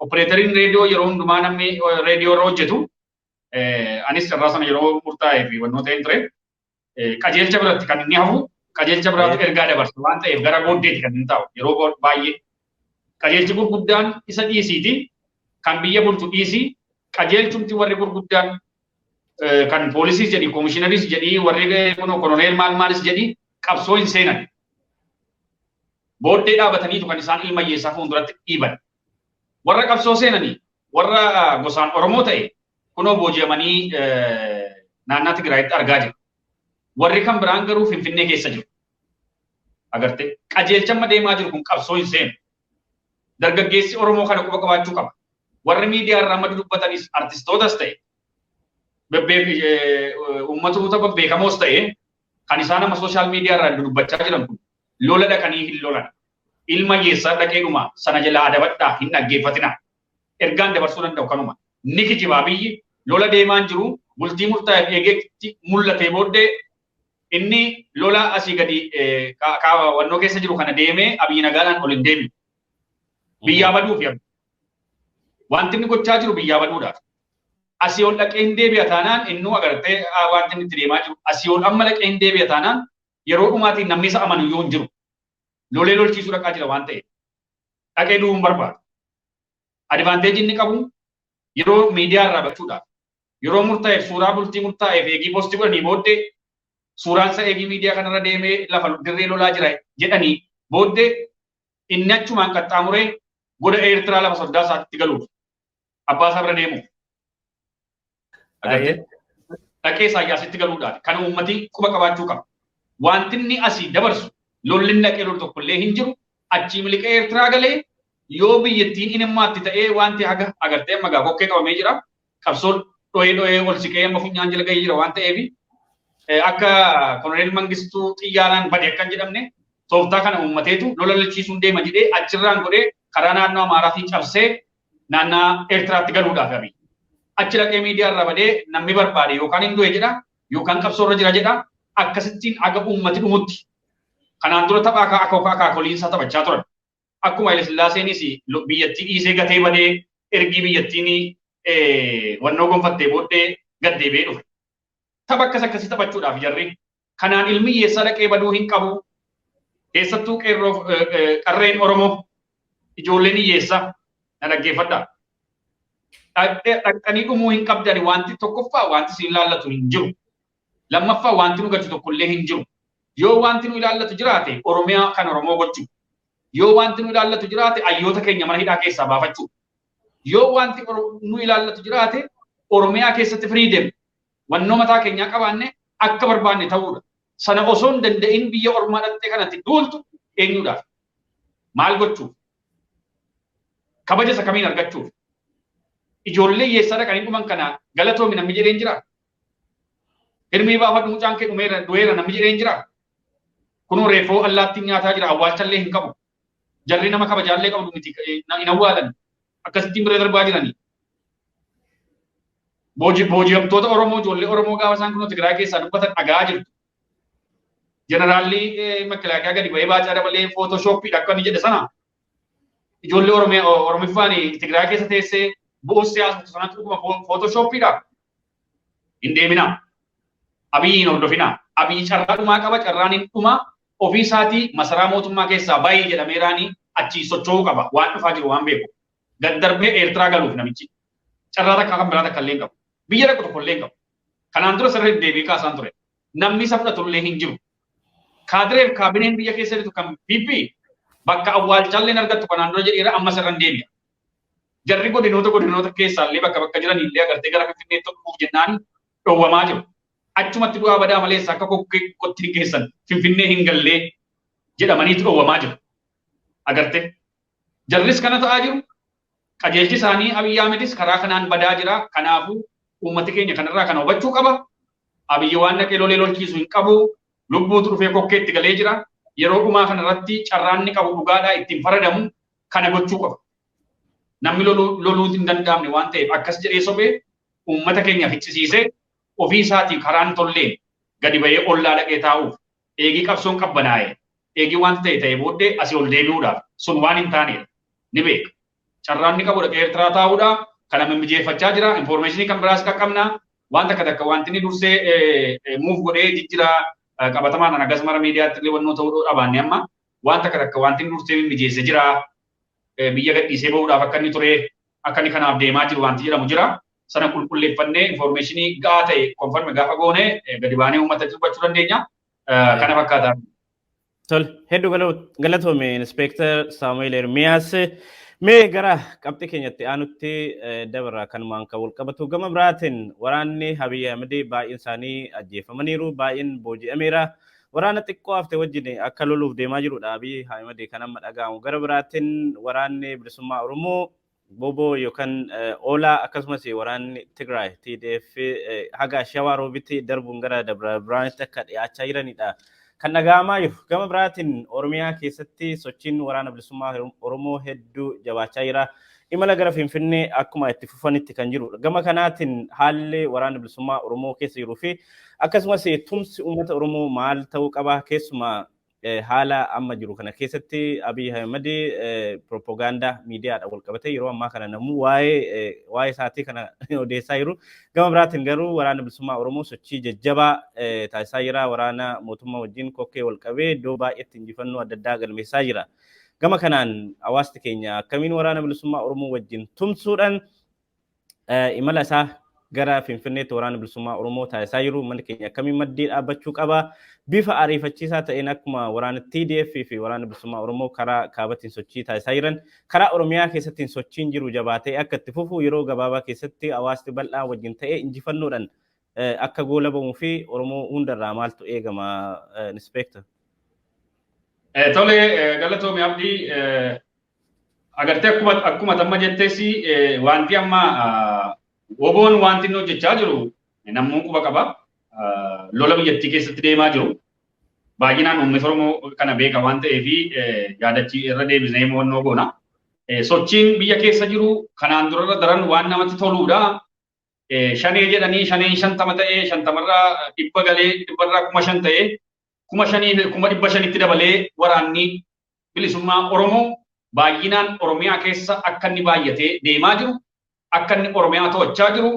opereetariin reediyoo yeroo hundumaa namni reediyoo irra hojjetu anis carraa sana yeroo murtaa'ee fi wannoota hin ture qajeelcha biratti kan inni hafu qajeelcha biraatu ergaa dabarsa waan ta'eef gara booddeeti kan inni taa'u yeroo baay'ee qajeelchi gurguddaan isa dhiisiiti kan biyya bulchu dhiisi qajeelchumti warri gurguddaan kan poolisiis jedhi koomishinariis jedhi warri koloneel maal maalis jedhi qabsoo hin seenan booddee dhaabataniitu kan isaan ilma hiyyeessaa fuulduratti dhiiban warra qabsoo seenanii warra gosaan Oromoo ta'e kunoo booji'amanii naannaa Tigraayitti argaa jiru. Warri kan biraan garuu Finfinnee keessa jiru. Agarte qajeelchamma deemaa jiru kun qabsoo hin seenu. Dargaggeessi Oromoo kana quba qabaachuu qaba. Warri miidiyaa irraa maddu dubbatanis artistootas ta'e uummatoota beekamoos ta'e kan isaan amma sooshaal miidiyaa irraa dubbachaa jiran kun lola dhaqanii hin lolan. Ilma hiyyeessaa dhaqee dhuma sana jalaa adabadhaa hin dhaggeeffatina. Ergaan dabarsuu danda'u kanuma. Ni kijibaa biyyi lola deemaan jiru bultii murtaa'eef eegeetti mul'atee booddee inni lola asii gadi wannoo keessa jiru kana deemee abiyyi nagaadhaan ol hin deemne. Biyyaa baduuf yaadu. Wanti inni gochaa jiru biyyaa baduudhaaf. Asii ol dhaqee hin deebi'a taanaan innuu agartee wanti inni itti deemaa jiru. Asii ol amma dhaqee hin deebi'a taanaan yeroo dhumaatiin namni isa amanu yoo hin jiru. Lolee lolchiisuu dhaqaa jira waan ta'eef. Dhaqee du'uu hin barbaadu. Advaanteejii inni qabu yeroo miidiyaa irraa bachuudhaaf. Yeroo murtaa'eef suuraa bultii murtaa'eef eegii poostii godhanii booddee suuraan isa eegii miidiyaa kanarra deemee lafa dirree lolaa jira jedhanii booddee inni achumaan qaxxaamuree goda Eertiraa lafa soddaa isaatti galuuf abbaa isaa bira deemuuf. Dhaqee Isaayyaasitti galuudhaaf kan uummatii quba qabaachuu qaba. Wanti inni asii dabarsu lolli dhaqee lolu tokkollee hin jiru achii miliqee Eertiraa galee yoo biyyattiin inimmaatti ta'ee wanti haga agartee magaa kokkee qabamee jira qabsoon dho'ee ol siqee amma funyaan jala gahee jira waan ta'eef akka koloneel Mangistuu xiyyaaraan bade akkan jedhamne tooftaa kana uummateetu lola lolchiisuun deema jedhee achirraan godhee karaa naannoo Amaaraatiin cabsee naannaa Eertiraatti galuudhaaf abi. Achi dhaqee miidiyaa irraa badee namni barbaade yookaan hin du'e jedha yookaan qabsoorra jira jedha akkasittiin aga uummati dhumutti. Kanaan dura taphaa akaakoliinsaa taphachaa turan. Akkuma Haile Sillaaseenis biyyattii dhiisee gatee badee ergii biyyattiin wannoo gonfattee booddee gad deebi'ee dhufe. Tapha akkasii taphachuudhaaf jarri kanaan ilmi hiyyeessaa dhaqee baduu hin qabu. Keessattuu qarreen Oromoo ijoolleen hiyyeessaa na dhaggeeffadhaa. Dhaqanii dhumuu hin qabdani wanti tokkoffaa wanti si ilaallatu hin jiru. Lammaffaa wanti nu galchu tokkollee hin jiru. Yoo wanti nu ilaallatu jiraate Oromiyaa kan Oromoo gochuu. Yoo wanti nu ilaallatu jiraate hayyoota keenya mana hidhaa keessaa baafachuu. Yoo wanti nu ilaallatu jiraate Oromiyaa keessatti firiidem wannoo mataa keenyaa qabaanne akka barbaanne ta'uudha. Sana osoo hin danda'in biyya ormaa dhattee kanatti duultu eenyuudhaaf? Maal gochuuf? Kabaja isa kamiin argachuuf? Ijoollee hiyyeessaa dhaqanii dhuman kana galatoomi namni jedheen jira. Hirmii baafadhu mucaan kee du'eera namni jedheen jira. Kunoo reefoo allaattiin nyaataa jira awwaalchallee hin qabu. Jarri nama kabajaallee qabdu miti hin awwaalan. Akkasittiin bira darbaa jiranii. Booji'amtoota Oromoo ijoollee Oromoo gaafa isaan kunoo Tigraay keessaa dubbatan dhagaa jirtu. Jeneraalli Makkilaaqiyaa gadi ba'ee baacaa dabalee footoshooppiidha akka inni jedhe sana. Ijoollee Oromiffaan Tigraay keessa teessee bu'uus siyaasa sanatti dhuguma footoshooppiidha. Hin deeminaa. Abiyyiin hordofina. Abiyyi carraa dhumaa qaba carraan hin dhumaa ofii isaatii masaraa mootummaa keessaa baay'ee jedhameeraanii achii socho'uu qaba waan dhufaa jiru waan beeku. Gad darbee Eertiraa galuuf namichi. Carraa takka kan biraa takka illee hin qabu. Biyya dhaqu tokko illee hin qabu. Kanaan dura sirriitti deebii kaasaan ture. Namni isa fudhatu illee hin jiru. Kaadireef kaabineen biyya keessa jirtu kan PP bakka awwaalchallee argattu kanaan dura jedheera amma sirran deebi'a. Jarri godinoota keessaa illee bakka jiran illee agartee gara Finfinneetti dhufuuf jennaan dhowwamaa jiru. Achumatti du'aa badaa malees akka kottiin keessan Finfinnee hin gallee jedhamaniitu dhowwamaa jiru. Agartee jarris kana ta'aa jiru. Qajeelchi isaanii Abiyyi Ahmedis karaa kanaan badaa jira. Kanaafuu uummati keenya kanarraa kana hubachuu qaba. Abiyyi waan dhaqee lolee lolchiisu hin qabu. Lubbuutu dhufee kokkeetti galee jira. yeroo dhumaa kanarratti carraanni qabu dhugaadhaa ittiin faradamu kana gochuu qaba. Namni loluu hin danda'amne waan ta'eef akkas jedhee sobee uummata keenya ficcisiisee ofii isaatii karaan tolleen gadi bahee ollaa dhaqee taa'uuf eegii qabsoon qabbanaa'e eegii wanta ta'e booddee asii ol deebi'uudhaaf sun waan hin taanedha ni beeka. Carraanni qabu dhaqee Eertiraa taa'uudhaa kana mijeeffachaa jira infoormeeshinii kan biraas qaqqabnaa wanta takka wanti inni dursee muuf godhee jijjiiraa qabatamaan agas mara miidiyaatti illee wannoo ta'uu dhabaanne amma wanta takka wanti inni dursee mijeesse jira biyya gadhiisee bahuudhaaf akka inni ture akka inni kanaaf deemaa jiru wanti jedhamu jira. Sana qulqulleeffannee infoormeeshinii gahaa ta'e konfirme gaafa goone gadi baanee uummata dubbachuu dandeenya. Kana fakkaata. Tol hedduu galatoome Inspektar Saamu'eel Ermiyaas. Mee gara qabxii keenyatti aanutti dabara kanumaan kan wal qabatu gama biraatiin waraanni Abiy Ahmed baay'een isaanii ajjeefamaniiru baay'een booji'ameera. Waraana xiqqoo hafte wajjin akka loluuf deemaa jirudha Abiy Ahmed kan amma dhaga'amu. Gara biraatiin waraanni bilisummaa Oromoo Bobo yookaan Oolaa akkasumas waraanni Tigraay TDF haga Shawaa Roobitti darbuun gara Dabra Biraanitti akka dhiyaachaa jiranidha. Kan dhaga'amaa jiru gama biraatiin Oromiyaa keessatti sochiin waraana bilisummaa Oromoo hedduu jabaachaa jira. Imala gara Finfinnee akkuma itti fufanitti kan jiru. Gama kanaatiin haalli waraana bilisummaa Oromoo keessa jiruu fi akkasumas tumsi uummata Oromoo maal ta'uu qaba keessumaa haala amma jiru kana keessatti Abiy Ahmed propaganda miidiyaadhaan wal qabatee yeroo ammaa kana namuu waa'ee isaatii kana odeessaa jiru. Gama biraatiin garuu waraana bilisummaa Oromoo sochii jajjabaa taasisaa jira. Waraana mootummaa wajjin kokkee wal qabee iddoo baay'eetti injifannoo adda addaa galmeessaa jira. Gama kanaan hawaasni keenya akkamiin waraana bilisummaa Oromoo wajjin tumsuudhaan imala isaa gara Finfinneetti waraana bilisummaa Oromoo taasisaa jiru. Manni keenya akkamiin maddii dhaabbachuu qaba. Bifa ariifachiisaa ta'een akkuma waraana TDF fi waraana bilisummaa Oromoo karaa kaabatiin sochii taasisaa jiran karaa Oromiyaa keessatti sochiin jiru jabaatee akka itti fufu yeroo gabaabaa keessatti hawaasni bal'aa wajjin ta'ee injifannoodhaan akka goolabamuu fi Oromoo hundarraa maaltu eegama Inspektar? Tole galatoomii Abdii agartee akkuma tamma jetteessi wanti amma Woboon wanti inni hojjechaa jiru namuu quba qaba. Lola biyyattii keessatti deemaa jiru. Baay'inaan uummatni Oromoo kana beeka waan ta'eef yaadachi irra deebisnee mo'annoo goona. Sochiin biyya keessa jiru kanaan dura daran waan namatti toludha. Shanee jedhanii shaneen 50 ta'ee 50irraa 100 galee 100irraa 5,000 ta'ee 5,000 fi 500 dabalee waraanni bilisummaa Oromoo baay'inaan Oromiyaa keessa akka inni baay'atee deemaa jiru. Akka inni Oromiyaa to'achaa jiru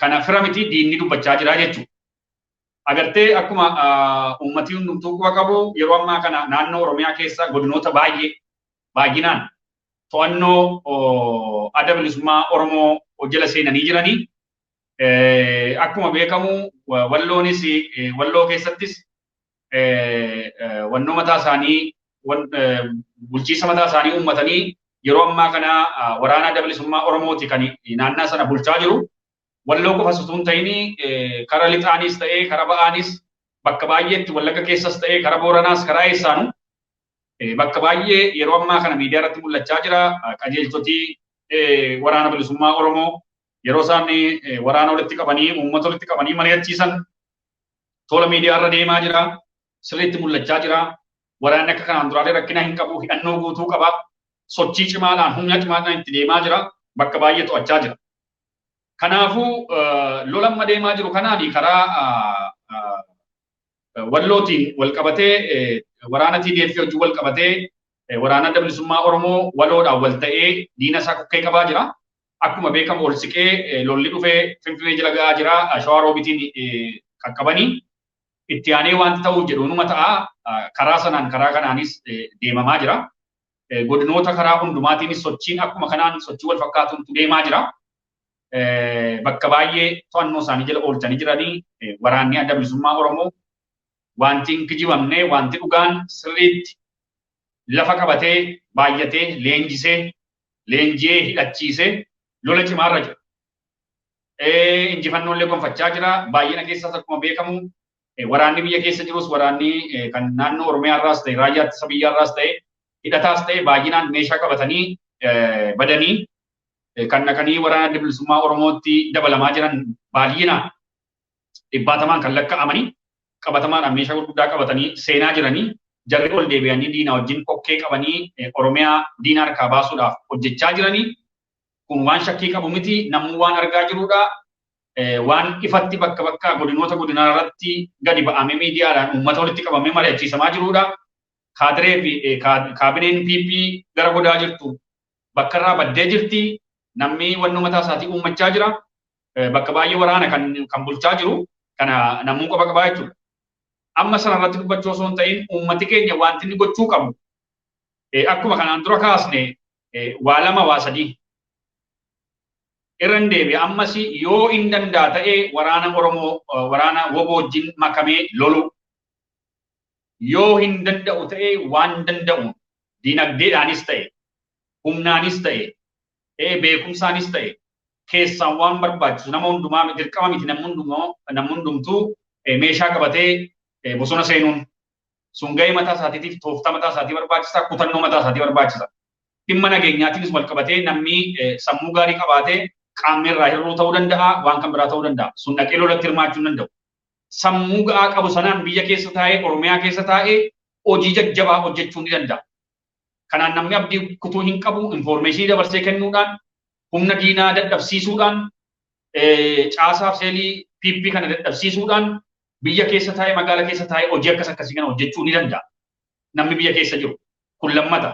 kana fira miti diinni dubbachaa jira jechuudha. Agartee akkuma uummatni hundumtuu quba qabu yeroo ammaa kana naannoo Oromiyaa keessa godinoota baay'inaan to'annoo adda bilisummaa Oromoo jala seenanii jiranii. Akkuma beekamu Walloo keessattis wannoo mataa isaanii bulchiisa mataa isaanii uummatanii yeroo ammaa kana waraana adda bilisummaa Oromooti kan naannaa sana bulchaa jiru. Walloo qofa osoo hin ta'in karaa lixaanis ta'ee karaa ba'aanis bakka baay'eetti Wallagga keessas ta'ee karaa Booranaas karaa eessaanu bakka baay'ee yeroo ammaa kana miidiyaa irratti mul'achaa jira. Qajeeltotii waraana bilisummaa Oromoo yeroo isaan waraana walitti qabanii uummata walitti qabanii mari'achiisan tola miidiyaa irra deemaa jira. Sirriitti mul'achaa jira. Waraanni akka kanaan duraalee rakkina hin qabu hidhannoo guutuu qaba. Sochii cimaadhaan humna cimaadhaan itti deemaa jira. Bakka baay'ee to'achaa jira. Kanaafuu lola amma deemaa jiru kanaan karaa Wallootiin wal qabatee waraana TDF wajjin wal qabatee waraana adda bilisummaa Oromoo waloodhaan wal ta'ee diina isaa kokkee qabaa jira. Akkuma beekamu ol siqee lolli dhufee Finfinnee jala ga'aa jira. Shawaa Roobitiin qaqqabanii itti aanee wanti ta'uu jedhuunuma ta'a. Karaa sanaan karaa kanaanis deemamaa jira. Godinoota karaa hundumaatiinis sochiin akkuma kanaan sochii wal fakkaatuutu deemaa jira. Bakka baay'ee to'annoo isaanii jala oolchanii jiranii waraanni adda bilisummaa Oromoo wanti hin kijibamne wanti dhugaan sirriitti lafa qabatee baay'atee leenjisee hidhachiisee lola cimaarra jira. Injifannoolee gonfachaa jira. Baay'ina keessas akkuma beekamu waraanni biyya keessa jirus waraanni kan naannoo Oromiyaarraas ta'e raayyaa ittisa biyyaarraas ta'e hidhataas ta'e baay'inaan meeshaa qabatanii badanii kan dhaqanii waraana adda bilisummaa Oromootti dabalamaa jiran baay'inaan dhibbaatamaan kan lakkaa'amanii qabatamaadhaan meeshaa gurguddaa qabatanii seenaa jiranii jarri ol deebi'anii diina wajjin kokkee qabanii Oromiyaa diina harkaa baasuudhaaf hojjechaa jiranii kun waan shakkii qabu miti namni waan argaa jirudha. Waan ifatti bakka bakka godinoota godinaa irratti gadi ba'amee miidiyaadhaan uummata walitti qabamee mari'achiisamaa jirudha. Kaadiree fi kaabineen PP gara godaa jirtu bakka irraa baddee jirti. Namni wannoo mataa isaatii uummachaa jira. Bakka baay'ee waraana kan bulchaa jiru kana namuu qaba qabaa jechuudha. Amma sana irratti dubbachuu osoo hin ta'in uummati keenya wanti inni gochuu qabu akkuma kanaan dura kaasne waa lama waa sadii. Irran deebi ammas yoo hin danda'a ta'e waraana Oromoo waraana WBO wajjin makamee lolu. Yoo hin danda'u ta'e waan danda'u dinagdeedhaanis ta'e humnaanis ta'e beekumsaanis ta'e keessaan waan barbaachisu nama hundumaa dirqama miti namni hundumtuu meeshaa qabatee bosona seenuun sun gahee mataa isaatiitiif tooftaa mataa isaatii barbaachisaa kutannoo mataa isaatii barbaachisaa. Dhimma nageenyaatiinis wal qabatee namni sammuu gaarii qabaatee qaamni irraa hir'uu ta'uu danda'a waan kan biraa ta'uu danda'a sun dhaqee lolatti hirmaachuu danda'u. Sammuu ga'aa qabu sanaan biyya keessa taa'ee Oromiyaa keessa taa'ee hojii jajjabaa hojjechuu ni danda'a. Kanaan namni abdii kutuu hin qabu infoormeeshinii dabarsee kennuudhaan humna diinaa dadhabsiisuudhaan caasaaf seelii PP kana dadhabsiisuudhaan biyya keessa taa'ee magaalaa keessa taa'ee hojii akkasii kana hojjechuu ni danda'a. Namni biyya keessa jiru kun lammata.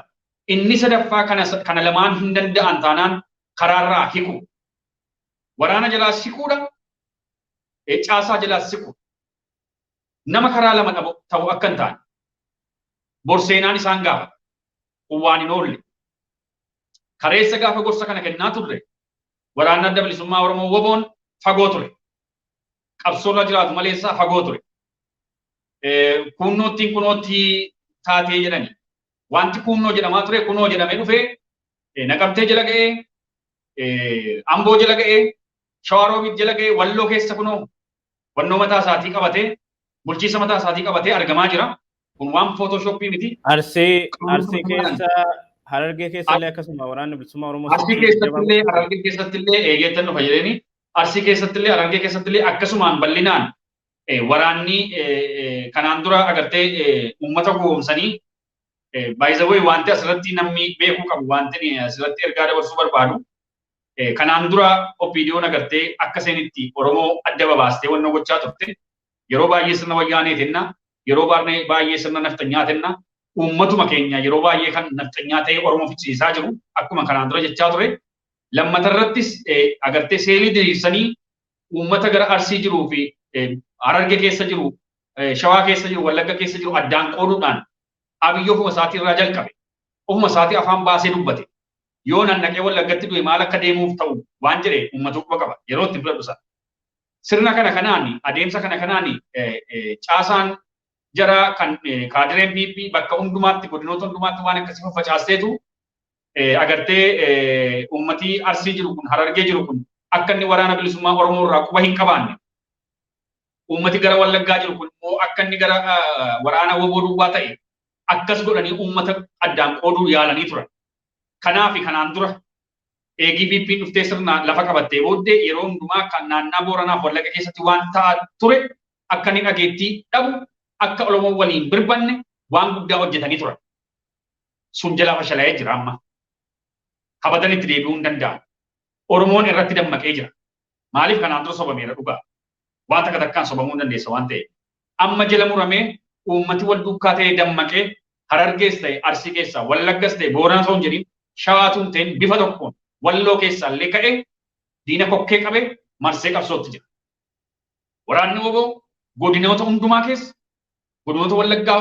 Inni sadaffaa kana lamaan hin danda'an taanaan karaarraa hiku. Waraana jalaa siquudha. Caasaa jalaa siqu. Nama karaa lama ta'u akka hin taane. Borseenaan isaan gaafa. Waan hin oolle. Kareessa gaafa gorsa kana kennaa turre. Waraanni adda bilisummaa Oromoo WBO'n fagoo ture. Qabsoorra jiraatu maleessaa fagoo ture. Kunnootti taatee jedhani. Wanti kunnoo jedhamaa ture kunnoo jedhamee dhufee Naqamtee jala ga'ee Amboo jala ga'ee Shawaroobiit jala ga'ee Walloo keessa kunoo wannoo mataa isaatii qabatee bulchiisa mataa isaatii qabatee argamaa jira. Kun waan footooshooppii miti. Arsii keessa Harargee keessallee akkasuma waraanni bilisummaa Oromoo. Arsii keessattillee Harargee keessattillee eegeettan dhufa jedhanii Arsii keessattillee Harargee keessattillee akkasumaan bal'inaan waraanni kanaan dura agartee uummata goomsanii by the way wanti asirratti namni beekuu qabu wanti asirratti ergaa dabarsuu barbaadu kanaan dura OPDO'n agartee akka seenitti Oromoo adda babaastee wannoo gochaa turte yeroo baay'ee sirna wayyaanee tenna yeroo baay'ee sirna naftanyaa tenna uummatuma keenya yeroo baay'ee kan naftanyaa ta'e Oromoo fichisiisaa jiru akkuma kanaan dura jechaa ture lammata irrattis agartee seelii diriirsanii uummata gara Arsii jiruu fi Harargee keessa jiru Shawaa keessa jiru Wallagga keessa jiru addaan qooduudhaan Abiyyi ofuma isaatii irraa jalqabe ofuma isaatii afaan baasee dubbate yoo nannaqee Wallaggatti du'e maal akka deemuuf ta'u waan jedhe uummata quba qaba yeroo itti fudhatu sana. Sirna kana kanaan adeemsa kana kanaan caasaan jara kan kaadireen PP bakka hundumaatti godinoota hundumaatti waan akkasii facaasteetu agartee uummatii Arsii jiru kun Harargee jiru kun akka inni waraana bilisummaa Oromoo irraa quba hin qabaanne uummati gara Wallaggaa jiru kun immoo akka inni gara waraana WBO duwwaa ta'e akkas godhanii uummata addaan qooduu yaalanii turan. Kanaaf kanaan dura eegii PP dhuftee sirna lafa qabattee booddee yeroo hundumaa kan naannaa Booranaaf Wallagga keessatti waan ta'aa ture akka inni dhageettii dhabu akka Oromoo waliin birbanne waan guddaa hojjetanii turan. Sun jalaa fashalaa'ee jira amma. Habatan itti deebi'uu hin danda'an. Oromoon irratti dammaqee jira. Maaliif kanaan dura sobameera dhugaa? Waan takka takkaan sobamuu hin dandeessa waan ta'eef. Amma jala muramee uummati wal duukaa ta'ee dammaqee Harargees ta'e Arsii keessaa Wallaggas ta'e Booranaa osoo hin jedhin Shawaatuun ta'een bifa tokkoon Walloo keessaa illee ka'ee diina kokkee qabee marsee qabsootti jira. Waraanni WBO godinoota hundumaa keessa godinoota Wallaggaa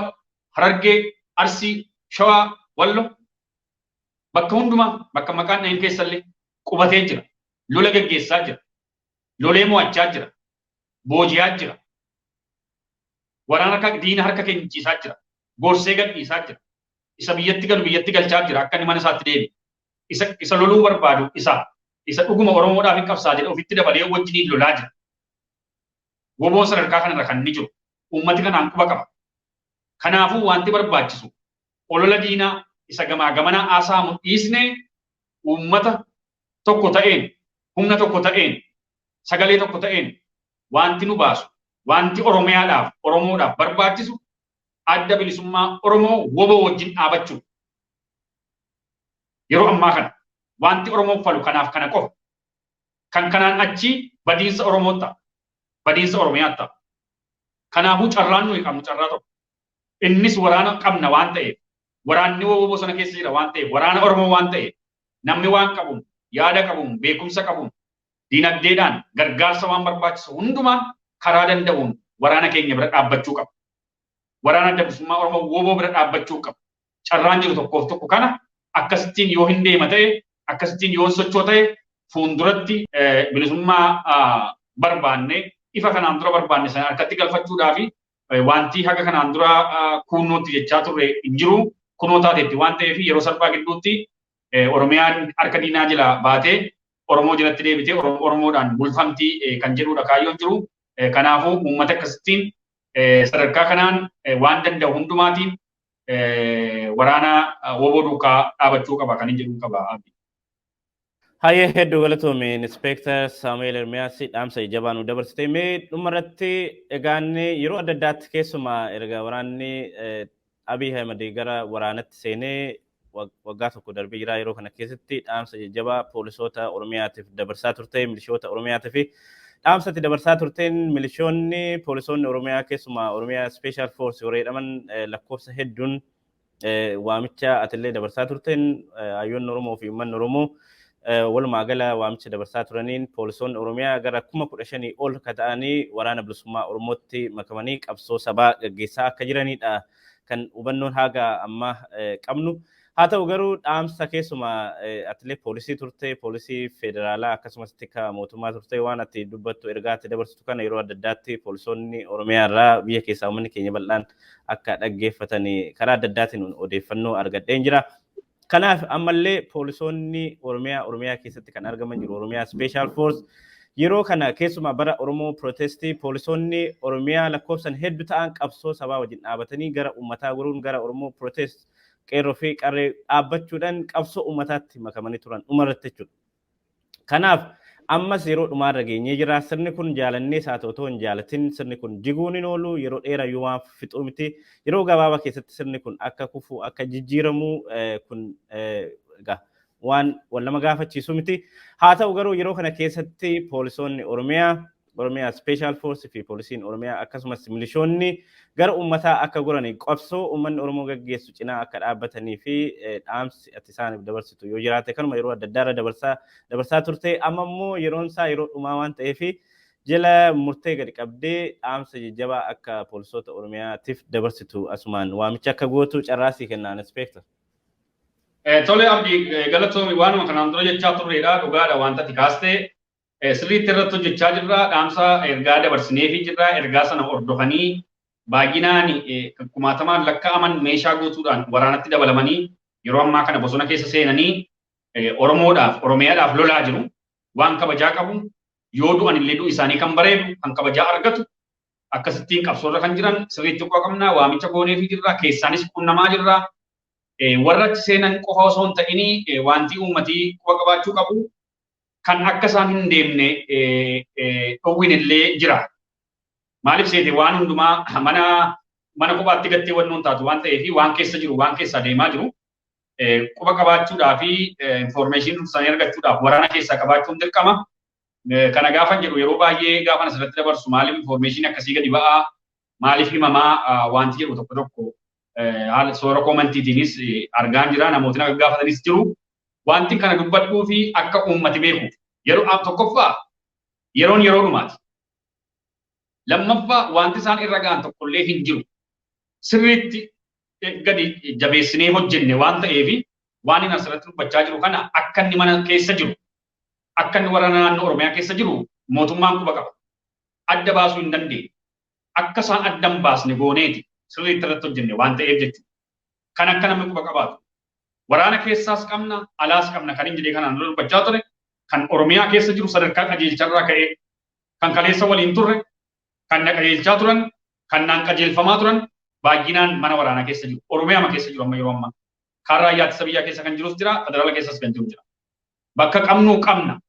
Harargee Arsii Shawaa Walloo bakka hundumaa bakka maqaan dhahin keessallee qubatee jira. Lola gaggeessaa jira. Lolee mo'achaa jira. Booji'aa jira. Waraana diina harka keenya ciisaa jira. Gorsee gadhiisaa jira. Isa biyyatti galu biyyatti galchaa jira akka inni mana isaatti deebi. Isa loluu barbaadu isa dhuguma Oromoodhaaf hin qabsaa jedhe ofitti dabalee wajjiniin lolaa jira. WBO'n sadarkaa kanarra kan inni jiru. Uummati kanaan quba qaba. Kanaafuu wanti barbaachisu olola diinaa isa gamaa gamanaa haasa'amu dhiisnee uummata tokko ta'een humna tokko ta'een sagalee tokko ta'een wanti nu baasu wanti Oromoodhaaf barbaachisu adda bilisummaa Oromoo WBO wajjin dhaabachuu. Yeroo ammaa kana wanti Oromoo falu kanaaf kana qofa. Kan kanaan achi badiinsa Oromoo ta'a. Badiinsa Oromiyaa ta'a. Kanaafuu carraan nuyi qabnu carraa tokko. Innis waraana qabna waan ta'eef, waraanni WBO bosona keessa jira waan ta'eef, waraana Oromoo waan ta'eef, namni waan qabuun, yaada qabuun, beekumsa qabuun, dinagdeedhaan gargaarsa waan barbaachisu hundumaa karaa danda'uun waraana keenya bira dhaabbachuu qaba. Waraana adda bilisummaa Oromoo WBO bira dhaabbachuu qaba. Carraan jiru tokkoof tokko kana akkasittiin yoo hin deema ta'e, akkasittiin yoo sochoo ta'e, fuulduratti bilisummaa barbaanne ifa kanaan dura barbaanne sana harkatti galfachuudhaafi wanti haga kanaan dura kunnootti jechaa turre hin jiru kunoo taateetti waan ta'eef yeroo salphaa gidduutti Oromiyaan harka diinaa jala baatee Oromoo jalatti deebitee Oromoodhaan bulfamtii kan jedhudha kaayyoon jiru. Kanaafuu uummata akkasittiin sadarkaa kanaan waan danda'u hundumaatiin waraana WBO duukaa dhaabachuu qaba kan hin jedhu qaba. Hayyee hedduu galatoome Inspektar Saamu'eel Ermiyaas dhaamsa jabaan nu dabarsite mee dhumarratti egaan yeroo adda addaatti keessumaa erga waraanni Abiy Ahmed gara waraanatti seenee waggaa tokko darbee jira yeroo kana keessatti dhaamsa jajjabaa poolisoota Oromiyaatiif dabarsaa turte milishoota Oromiyaatiif dhaamsatti dabarsaa turteen milishoonni poolisoonni Oromiyaa keessumaa Oromiyaa Special Force warra jedhaman lakkoofsa hedduun waamicha atillee dabarsaa turteen hayyoonni Oromoo fi uummanni Oromoo walumaa gala waamicha dabarsaa turaniin poolisoonni Oromiyaa gara 15,000 ol ka ta'anii waraana bilisummaa Oromootti makamanii qabsoo sabaa gaggeessaa akka jiranidha kan hubannoon haga amma qabnu. Haa ta'u garuu dhaamsa keessumaa atilee poolisii turte poolisii federaalaa akkasumas tika mootummaa turte waan ati dubbattu ergaatti dabarsitu kana yeroo adda addaatti poolisoonni Oromiyaa irraa biyya keessaa uummanni keenya bal'aan akka dhaggeeffatanii karaa adda addaatiin odeeffannoo argadheen jira. Kanaaf ammallee poolisoonni Oromiyaa keessatti kan argaman jiru Oromiyaa Special Force yeroo kana keessumaa bara Oromoo protestii poolisoonni Oromiyaa lakkoofsan hedduu ta'an qabsoo sabaa wajjin dhaabatanii gara uummataa goruun gara Oromoo protest qeerroo fi qarree dhaabbachuudhaan qabsoo uummataatti makamanii turan dhumarratti jechuudha. Kanaaf ammas yeroo dhumaarra geenyee jira sirni kun jaalannee isaa otoo hin jaalatin sirni kun jiguun hin oolu yeroo dheeraa yoo waan fixuu miti yeroo gabaabaa keessatti sirni kun akka kufu akka jijjiiramu kun waan wallama gaafachiisu miti. Haa ta'u garuu yeroo kana keessatti poolisoonni Oromiyaa Special Force fi poolisiin Oromiyaa akkasumas milishoonni gara uummataa akka goranii qabsoo uummanni Oromoo gaggeessu cinaa akka dhaabbatanii fi dhaamsi ati isaaniif dabarsitu yoo jiraate kanuma yeroo adda addaarra dabarsaa turte amma immoo yeroon isaa yeroo dhumaa waan ta'eef jala murtee gadi qabdee dhaamsa jajjabaa akka poolisoota Oromiyaatiif dabarsitu asumaan waamicha akka gootu carraasii kennaan Inspektar. Tole abdii galatoomi waanuma kanaan dura jechaa turreedha dhugaadha wanta ati kaastee sirriitti irratti hojjechaa jirra dhaamsa ergaa dabarsineefii jirra ergaa sana hordofanii baay'inaan kumaatamaan lakkaa'aman meeshaa guutuudhaan waraanatti dabalamanii yeroo ammaa kana bosona keessa seenanii Oromoodhaaf Oromiyaadhaaf lolaa jiru waan kabajaa qabu yoo du'an illee du'u isaanii kan bareedu kan kabajaa argatu akkasittiin qabsoorra kan jiran sirriitti qabnaa waamicha gooneefii jirra keessaanis qunnamaa jirra warra achi seenan qofa osoo hin ta'inii wanti uummatii quba qabaachuu qabu kan akka isaan hin deemne dhowwin illee jira. Maaliif seete waan hundumaa mana kophaatti gattee wannoon taatu waan ta'eef waan keessa jiru waan keessa deemaa jiru quba qabaachuudhaa fi information isaanii argachuudhaaf waraana keessaa qabaachuun dirqama. Kana gaafan jedhu yeroo baay'ee gaafan asirratti dabarsu maaliif information akkasii gadi ba'aa maaliif himamaa wanti jedhu tokko tokko haala soora koomantiitiinis argaan jira namootni akka gaafatanis jiru. Wanti kana dubbadhuu fi akka uummati beeku yeroo tokkoffaa yeroo dhumaati. Lammaffaa wanti isaan irra ga'an tokkollee hin jiru. Sirriitti gadi jabeessinee hojjenne waan ta'eef waan inni asirratti dubbachaa jiru kana akka inni mana keessa jiru akka inni waraana naannoo Oromiyaa keessa jiru mootummaan quba qaba. Adda baasuu hin dandeenye. Akka isaan adda hin baasne gooneeti sirriitti irratti hojjenne waan ta'eef jechuudha. Kan akka namni quba qabaatu. Waraana keessaas qabna, alaas qabna kan hin jedhee kanaan dura dubbachaa ture, kan Oromiyaa keessa jiru sadarkaa qajeelcharraa ka'ee, kan kaleessa waliin turre, kan na qajeelchaa turan, kan naan qajeelfamaa turan, baay'inaan mana waraanaa keessa jiru. Oromiyaa keessa jiru amma yeroo ammaa. Kan raayyaa ittisa biyyaa keessa kan jirus jira, federaala keessas kan jiru jira. Bakka qabnu qabna.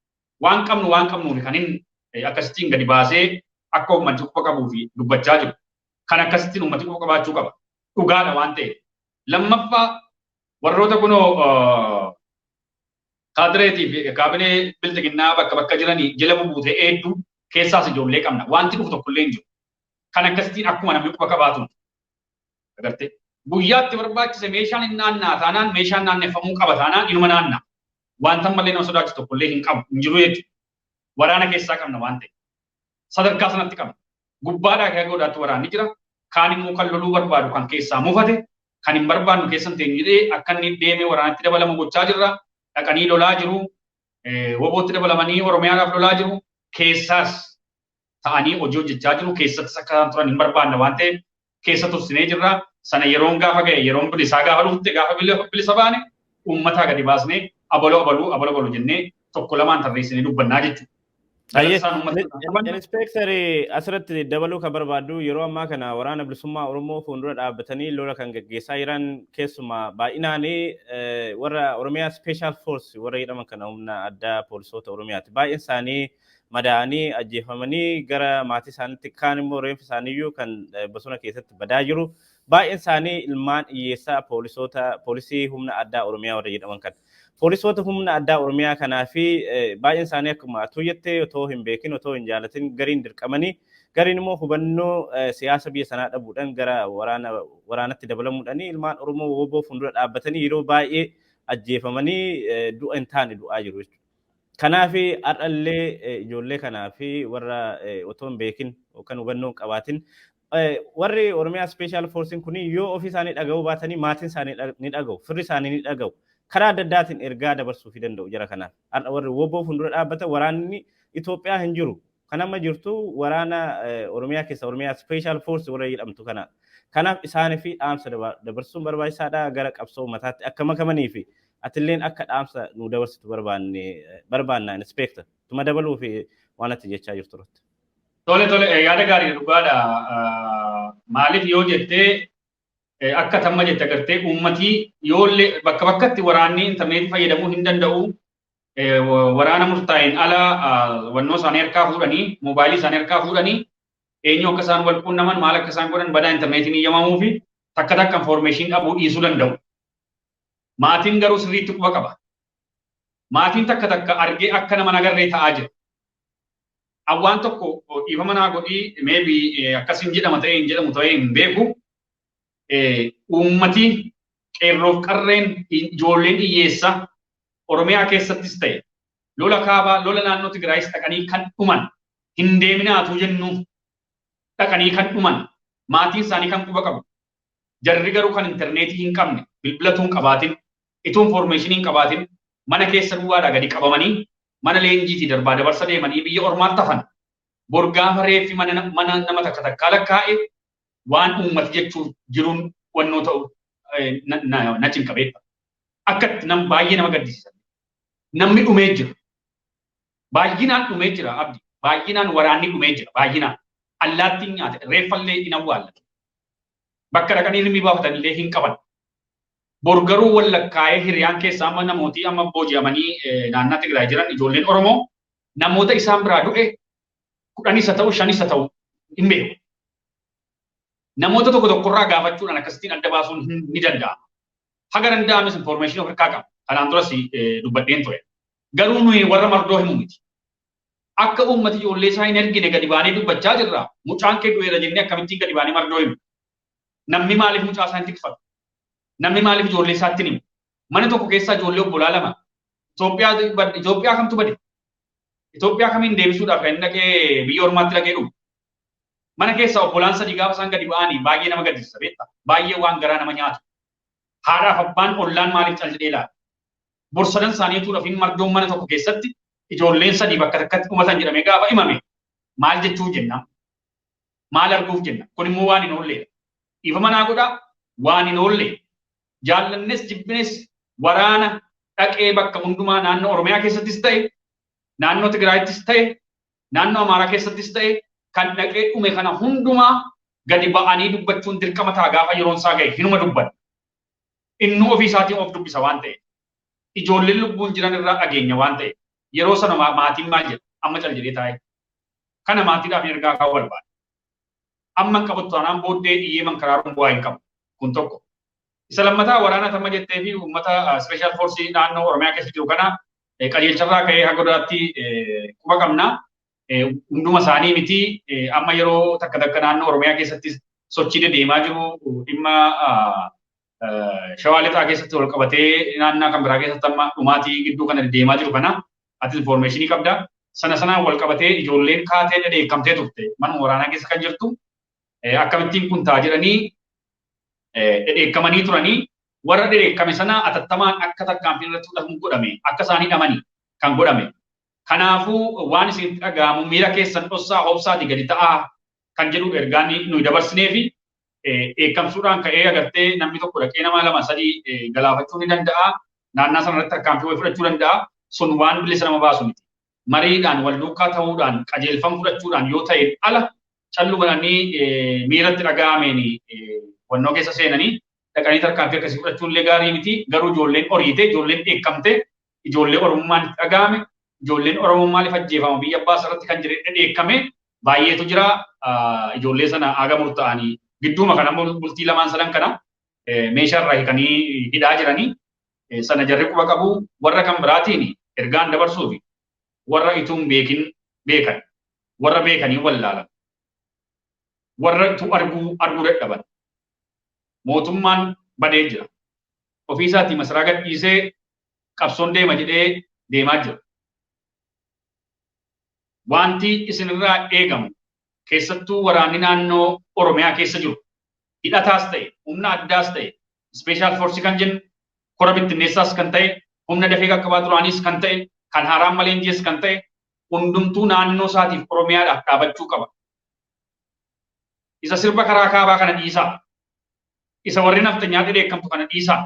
Waan qabnuun kan inni akkasittiin gadi baasee akka uummanni quba qabuu fi dubbachaa jiru. Kan akkasittiin uummanni quba qabaachuu qaba. dhugaadha waan ta'eef. Lammaffaa warroota kunoo kaadireetii fi kaabinee biltiginnaa bakka bakka jiranii jala bubuute hedduu keessaas ijoollee qabna. Wanti dhufu tokkollee hin jiru. Kan akkasitiin akkuma namni quba qabaatu. Agartee guyyaatti barbaachise meeshaan hin naannaa taanaan meeshaan naanneffamuu qaba taanaan inuma naannaa. Wanta malee nama sodaachisu tokkollee hin qabu hin jiru jechuudha. Waraana keessaa qabna waan ta'eef. Sadarkaa sanatti qabna. Gubbaadhaa kee goodaatti waraanni jira. Kaan immoo kan loluu barbaadu kan keessaa mufate. Kan hin barbaannu keessan ta'e jedhee akka inni deemee waraanatti dabalamu gochaa jirra. Dhaqanii lolaa jiru. Wobootti dabalamanii Oromiyaadhaaf lolaa jiru. Keessaas ta'anii hojii hojjechaa jiru. Keessattis akka turan hin barbaanne waan ta'eef keessa tursinee jirra. Sana yeroon gaafa ga'e yeroon bilisaa gaafa dhufte gaafa bilisa baane uummataa gadi baasnee abaloo jennee tokko lamaan tarreessinee dubbannaa jechuudha. Inspektari asirratti dabaluu kan barbaadu yeroo ammaa kana waraana bilisummaa Oromoo fuuldura dhaabbatanii lola kan gaggeessaa jiran keessumaa baay'inaanii warra Oromiyaa Special Force warra jedhaman kana humna addaa poolisoota Oromiyaati. Baay'een isaanii madaa'anii ajjeefamanii gara maatii isaaniitti kaan immoo reenfi isaaniiyyuu kan bosona keessatti badaa jiru. Baay'een isaanii ilmaan hiyyeessaa poolisii humna addaa Oromiyaa warra jedhaman kana. Poolisoota humna addaa Oromiyaa kanaa fi baay'een isaanii akkuma atuu jettee otoo hin beekin otoo hin jaalatin gariin dirqamanii gariin immoo hubannoo siyaasa biyya sanaa dhabuudhaan gara waraanatti dabalamuudhaan ilmaan Oromoo woboo fuuldura dhaabbatanii yeroo baay'ee ajjeefamanii du'a hin taane du'aa jiru jechuudha. Kanaaf har'allee ijoollee kanaa fi warra otoo hin beekin yookaan hubannoo hin qabaatin warri Oromiyaa Special Force kun yoo ofii isaanii dhaga'uu baatanii maatiin isaanii ni dhaga'u, firri isaanii ni dhaga'u. Karaa adda addaatiin ergaa dabarsuu fi danda'u jira kanaaf. Har'a warri woboo fuuldura dhaabbata waraanni Itoophiyaa hin jiru. Kan amma jirtu waraana Oromiyaa keessa Oromiyaa Special Force warra jedhamtu kana. Kanaaf isaanii fi dhaamsa dabarsuun barbaachisaadha gara qabsoo uummataatti akka makamanii fi atilleen akka dhaamsa nu dabarsitu barbaanna inspektor. Tuma dabaluu fi waan ati jechaa jirtu irratti. Tole yaada gaarii dhugaadha. Maaliif yoo jettee akka tamma jette agartee uummatii yoollee bakka bakkatti waraanni intarneetii fayyadamuu hin danda'u. Waraana murtaa'een ala wannoo isaanii harkaa fuudhanii moobaayilii isaanii harkaa fuudhanii eenyu akka isaan wal quunnaman maal akka isaan godhan badaa intarneetiin iyyamamuu fi takka information dhabuu dhiisuu danda'u. Maatiin garuu sirriitti quba qaba. Maatiin takka argee akka nama nagarree ta'aa jira. Awwaan tokko dhiifama naa godhii maybe akkasiin jedhama ta'ee hin jedhamu ta'ee hin beeku. Uummatii qeerroof qarreen ijoolleen hiyyeessa Oromiyaa keessattis ta'e lola kaabaa lola naannoo Tigraayis dhaqanii kan dhuman hin deeminaatu jennu dhaqanii kan dhuman maatiin isaanii kan quba qabu. Jarri garuu kan intarneetii hin qabne bilbilatu hin qabaatin ituu informationii hin qabaatin mana keessa duwwaadhaa gadi qabamanii mana leenjiitii darbaa dabarsa deemanii biyya ormaatti hafan borgaafa reeffi mana nama takka lakkaa'e waan uummati jechuun jiruun wannoo ta'u na cinqabeetta. Akkatti baay'ee nama gaddisiisa. Namni dhumee jira. Baay'inaan dhumee jira abdi. Baay'inaan waraanni dhumee jira. Baay'inaan allaattiin nyaate reeffallee hin awwaallatu. Bakka dhaqanii hirmii baafatanillee hin qaban. Borgaruu wallakkaa'ee hiriyaan keessaa amma namootii amma booji'amanii naannoo Tigraay jiran ijoolleen Oromoo namoota isaan biraa du'e 10 ta'u 5 ta'u hin beeku. Namoota tokkorraa gaafachuudhaan akkasittiin adda baasuun ni danda'ama. Haga danda'ames information of hirkaa qaba. Kanaan duras dubbadheen ture. Garuu nuyi warra mardoo himu miti. Akka uummati ijoollee isaa hin ergine gadi baanee dubbachaa jirra. Mucaan kee du'eera jennee akkamittiin gadi baanee mardoo himu. Namni maaliif mucaa isaa hin tikfatu? Namni maaliif ijoollee isaatti himu? Mana tokko keessaa ijoollee obbolaa lama. Itoophiyaa kamtu bade? Itoophiyaa kamiin deebisuudhaaf kan inni dhaqee biyya ormaatti dhaqee dhufu? Mana keessa obbolaan sadii gaafa isaan gadi ba'anii baay'ee nama gaddisiisa beektaa? Baay'ee waan garaa nama nyaatu. Haadhaaf abbaan ollaan maaliif caljedhee laata? Borsadan isaanii tuudhaaf hin mardoon mana tokko keessatti ijoolleen sadii bakka takkatti dhumatan jedhamee gaafa himame maal jechuuf jenna? Maal arguuf jenna? Kun immoo waan hin oolleedha. Dhiifama naa godhaa waan hin oollee. Jaallannes jibbines waraana dhaqee bakka hundumaa naannoo Oromiyaa keessattis ta'e, naannoo Tigraayittis ta'e, naannoo Amaaraa keessattis ta'e kan dhaqee dhume kana hundumaa gadi ba'anii dubbachuun dirqama ta'a gaafa yeroon isaa ga'e hinuma dubban. Inni ofii isaatiin of dubbisa waan ta'e. Ijoolleen lubbuun jiran irraa dhageenya waan ta'e. Yeroo sana maatiin maal jedha? Amma cal jedhee taa'e. Kana maatiidhaaf ergaa kaa'uu barbaada. Amma qabattu anaan booddee dhiyyee mankaraaruun bu'aa hin qabu. kun tokko. Isa lammataa waraana tamma jettee fi uummata special force naannoo Oromiyaa keessa jiru kana qajeelcharraa ka'ee haga godaatti quba qabna. Hunduma isaanii miti amma yeroo takka takka naannoo Oromiyaa keessatti sochii deemaa jiru dhimma Shawaa Lixaa keessatti wal qabatee naannoo kan biraa keessatti amma dhumaatii gidduu kana deemaa jiru kana ati informationii qabda. Sanaan wal qabatee ijoolleen kaatee dhedheekkamtee turte manuma waraanaa keessa kan jirtu akkamittiin kun taa jedhanii dhedheekkamanii turanii warra dhedheekkame sana atattamaan akka tarkaanfiin irratti fudhatamu godhame akka isaanii dhamanii kan godhame. Kanaafuu waan isin dhaga'amu miira keessan dhossaa hobsaati gadi ta'aa kan jedhu ergaan nuyi dabarsinee fi eekkamsuudhaan ka'ee agartee namni tokko dhaqee nama lama sadii galaafachuu ni danda'a. Naannaa sana irratti tarkaanfii wayii fudhachuu danda'a. Sun waan bilisa nama baasu miti. Mariidhaan wal duukaa ta'uudhaan qajeelfama fudhachuudhaan yoo ta'e ala callumadhanii miiratti dhaga'ameen wannoo keessa seenanii dhaqanii tarkaanfii akkasii fudhachuun illee gaarii miti. Garuu ijoolleen horiite, ijoolleen dheekkamte, ijoollee Oromummaan itti dhaga'ame, ijoolleen Oromoon maaliif ajjeefama biyya abbaa irratti kan jiru dheekkame baay'eetu jira. Ijoollee sana haga murtaa'anii gidduuma kana bultii lamaan sadan kana meeshaarraa hiikanii hidhaa jiranii sana jarri quba qabu warra kan biraatiin ergaan dabarsuufi warra ituun beekin beekan warra beekanii wallaalan warra itu arguu dadhaban mootummaan badee jira ofiisaatii masaraa gadhiisee qabsoon deema jedhee deemaa jira. Wanti isinirraa eegamu keessattuu waraanni naannoo Oromiyaa keessa jiru hidhataas ta'e humna addaas ta'e special force kan jennu kora bittinneessaas kan ta'e humna dafee qaqqabaa duraanis kan ta'e kan haaraan maleenjees kan ta'e hundumtuu naannoo isaatiif Oromiyaadhaaf dhaabachuu qaba. Isa sirba karaa kaabaa kana dhiisaa. Isa warri naftanyaa dheekkamtu kana dhiisaa.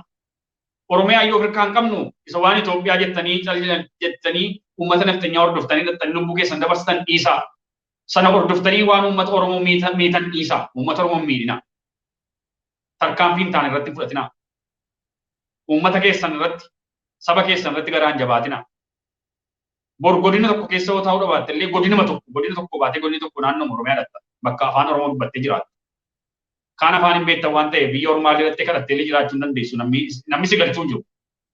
Oromiyaa yoo hirkaan qabnu isa waan Itoophiyaa jettanii uummata naftanyaa hordoftanii dhattanii lubbuu keessan dabarsitan dhiisaa. Sana hordoftanii waan uummata Oromoo miitan dhiisaa. Uummata Oromoo miidhina. Tarkaanfiin ta'an irratti fudhatina. Uummata keessan irratti, saba keessan irratti garaan jabaatina. Bor godina tokko keessa yoo ta'uu dhawaatte illee godina tokko baatee godina tokko naannoo Oromiyaa dhatta. Bakka afaan Oromoo dubbattee jiraatu. Kaan afaan hin beektan waan ta'eef biyya Oromaa irratti kadhattee illee jiraachuu hin dandeessu. Namni si galchuu hin jiru.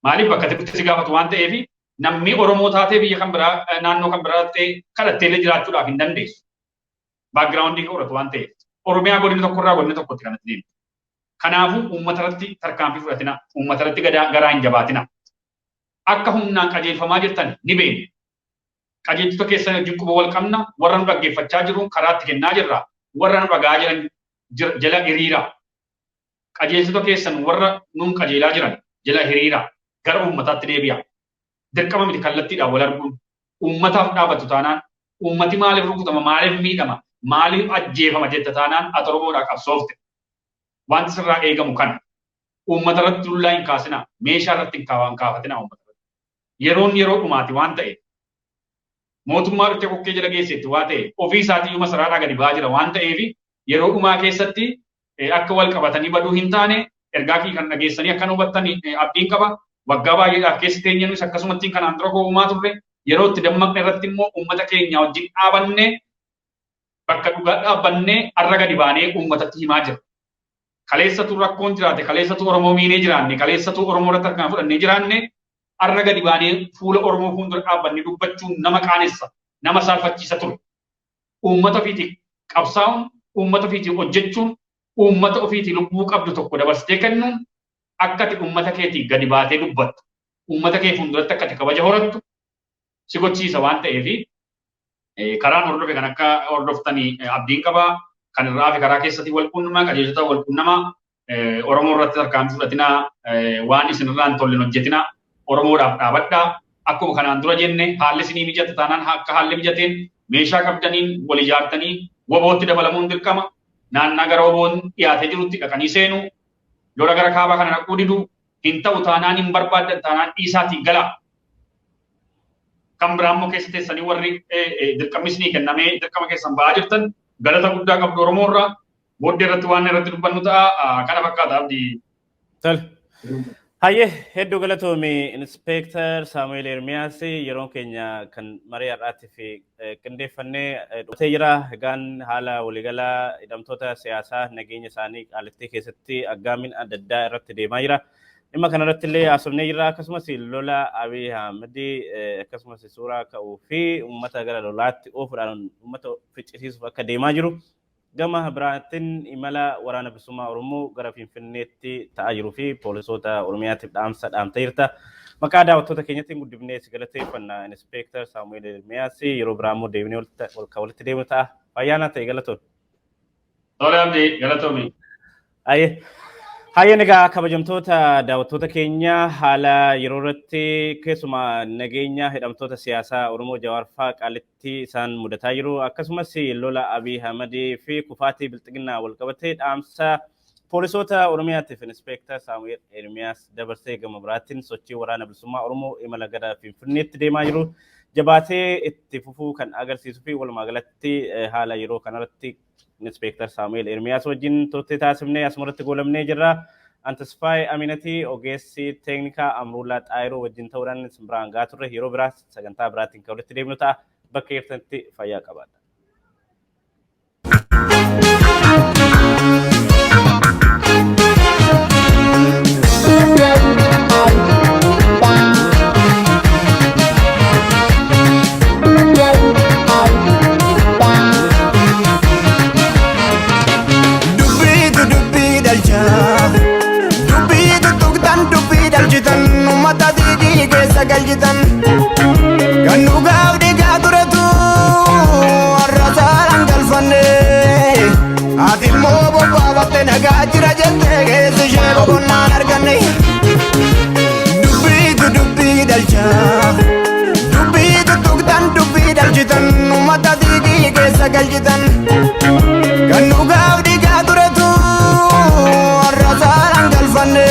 Maaliif bakka itti si gaafatu waan ta'eef namni Oromoo taatee biyya kan biraa naannoo kan biraa ta'e kadhattee illee jiraachuudhaaf hin dandeessu. Baagiraawundii qoratu waan ta'eef Oromiyaa godina tokkorraa godina tokkotti kanatti deemtu. Kanaafuu uummata irratti tarkaanfii fudhatina. Uummata irratti garaa hin jabaatina. Akka humnaan qajeelfamaa jirtan ni beekna. Qajeeltota keessan wajjin quba wal qabna. Warra nu dhaggeeffachaa jiru karaatti kennaa jirra. Warra nu dhagaa jiran jala hiriira. Qajeeltota keessan warra nuun qajeelaa jiran jala hiriira. Gara uummataatti deebi'a. Dirqama miti kallattiidhaan wal arguun. Uummataaf dhaabatu taanaan uummati maaliif rukutama, maaliif miidhama, maaliif ajjeefama jetta taanaan ati Oromoodhaa qabsoofte. Wanti sirraa eegamu kana uummata irratti dullaa hin kaasina, meeshaa irratti hin kaafatina uummata irratti. Yeroo dhumaati waan ta'eef mootummaa dhuftee kokkee jala geessetti waan ta'eef ofii isaatii masaraadhaa gadi ba'aa jira waan ta'eef yeroo dhumaa keessatti akka wal qabatanii baduu hin taane ergaa kii kan dhageessanii akka hubattan abdiin qaba. Waggaa baay'eedhaaf keessa teenyeenus akkasumatti kanaan dura uumaa turre yeroo itti dammaqne irratti immoo uummata keenya wajjin dhaabanne bakka dhugaa dhaabannee arra gadi baanee uummatatti himaa jira. Kaleessatu rakkoon jiraate, kaleessatu Oromoo miinee jiraanne, kaleessatu Oromoo irratti harkaan fudhannee jiraanne arra gadi baanee fuula Oromoo fuuldura dhaabbanne dubbachuun nama qaanessa, nama saalfachiisa ture. Uummata ofiitii qabsaa'uun, uummata ofiitii hojjechuun, uummata ofiitii lubbuu qabdu tokko dabarsitee kennuun akkati uummata keetii gadi baatee dubbattu, uummata kee fuulduratti akkati kabaja horattu si gochiisa waan ta'eef karaan hordofe kan akka hordoftanii abdiin qabaa. Kan irraa fi karaa keessatti wal quunnamaa, qajeeltota wal quunnamaa, Oromoo irratti tarkaanfii fudhatinaa, waan isin irraa hin tolle hojjetinaa, Oromoodhaaf dhaabadhaa. Akkuma kanaan dura jenne haalli isinii mijata taanaan akka haalli mijateen meeshaa qabdaniin wal ijaartanii wabootti dabalamuun dirqama. Naannaa gara waboon dhiyaatee jirutti dhaqanii seenuu. Lola gara kaabaa kana dhaquu diduu hin ta'u taanaan hin barbaaddan taanaan dhiisaatii galaa. Kan biraan immoo keessa teessanii warri dirqamni isinii kennamee dirqama keessan ba'aa jirtan galata guddaa qabdu Oromoo irraa booddee irratti waan irratti dubbannu ta'a kana fakkaata abdii. Hayyee hedduu galatoomi Inspektar Saamu'eel Ermiyaas yeroo keenya kan marii har'aatii fi qindeeffannee dhufee jira. Egaan haala waliigalaa hidhamtoota siyaasaa nageenya isaanii qaalitti keessatti aggaamin adda addaa irratti deemaa jira. Dhimma kanarratti illee haasofnee jirra. Akkasumas lola Abiy Ahmed akkasumas suuraa ka'uu fi uummata gara lolaatti oofuudhaan uummata ficcisiisuuf akka deemaa jiru. Gama biraatiin imala waraana bilisummaa Oromoo gara Finfinneetti ta'aa jiruu fi poolisoota Oromiyaatiif dhaamsa jirta. Maqaa daawwattoota keenyatti guddifnee si galateeffanna Inspektar Saamu'eel Ermiyaas yeroo biraa immoo deebinee walitti deemu ta'a. Fayyaana ta'e galatoon. Tole abdii galatoomi. Hayyeen egaa kabajamtoota daawwattoota keenya haala yeroo irratti keessumaa nageenya hidhamtoota siyaasaa Oromoo Jawaar fa'aa qaalitti isaan mudataa jiru. Akkasumas lola Abiy Ahmed fi kufaatii bilxiginnaa wal qabatee dhaamsa poolisoota Oromiyaatiif Inspektar Saamu'eel Ermiyaas dabarsee gama biraatiin sochii waraana bilisummaa Oromoo imala gara Finfinneetti deemaa jiru. Jabaatee itti fufuu kan agarsiisuu fi walumaa galatti haala yeroo kanarratti Inspektar Saamu'eel Ermiyaas wajjin turtii taasifnee asumarratti goolabnee jirra. Antasfaay Aminati ogeessi teeknikaa Amrullaa Xaayiroo wajjin ta'uudhaan simbiraan gaa turre yeroo biraa sagantaa biraatiin kan walitti deemnu ta'a. Bakka jirtanitti fayyaa qabaadha. Galjitan kan dhugaaf dhiigaa turetu har'asaan galfanne ati ilmoo bobbaafatte nagaa jira jettee keessi ishee boqonnaan arganne dubbiitu dubbii dalcha dubbiitu tuqtan dubbii dalchitan uummata dhiigii keessa galchitan kan dhugaaf dhiigaa turetu har'asaan galfanne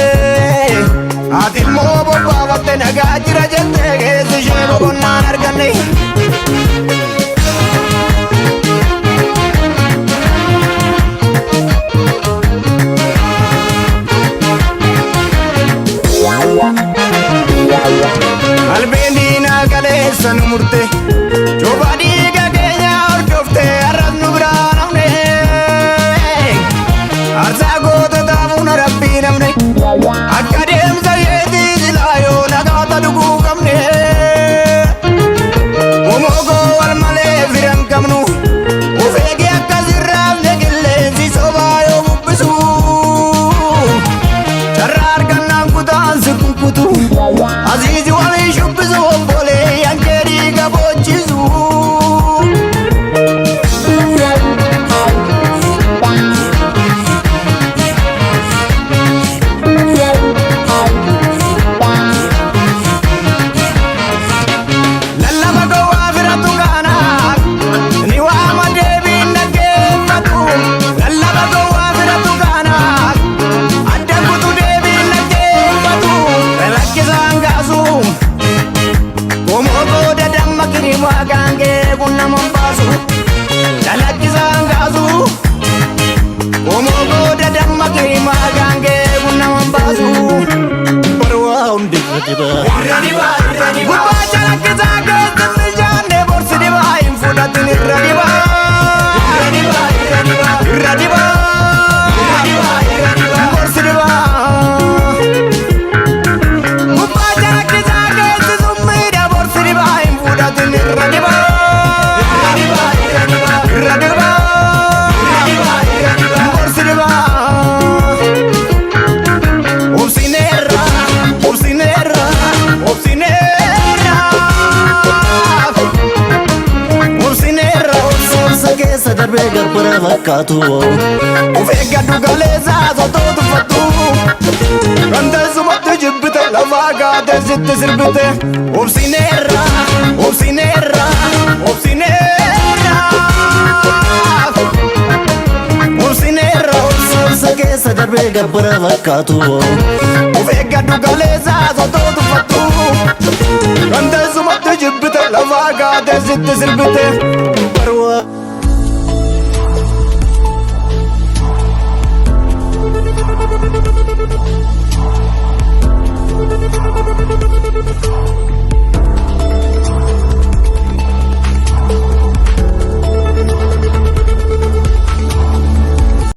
ati ilmoo bobbaafatte nagaa jira jettee keessi ishee boqonnaan arganne. Qalbiin diinaa galeessa nu murte cooba dhiiga keenya hordofte har'as nu biraan hafne aarsaa goototaaf humna rabbii namne akka deemsa yeetii silaa yoo nagaata dhuguu qabne omogoo wal malee firan qabnu of eegee akkas irraafne qilleensi sobaa yoo bubbisu carraa argannaan kutaan si kukkutu aziizi walii shubbisu obbolee yankee dhiiga boochisu. Fakkaatu of eeggadhu galeessaa sotoo tuffattu kan teessumatti jibbite lafaa kaatee sitti sirbite obsineerra obsineerra obsineerra obsineerra obsa keessa darbee gabbara fakkaatu of eeggadhu galeessaa sotoo tuffattu kan teessumatti jibbite lafaa kaatee sitti sirbite barwa.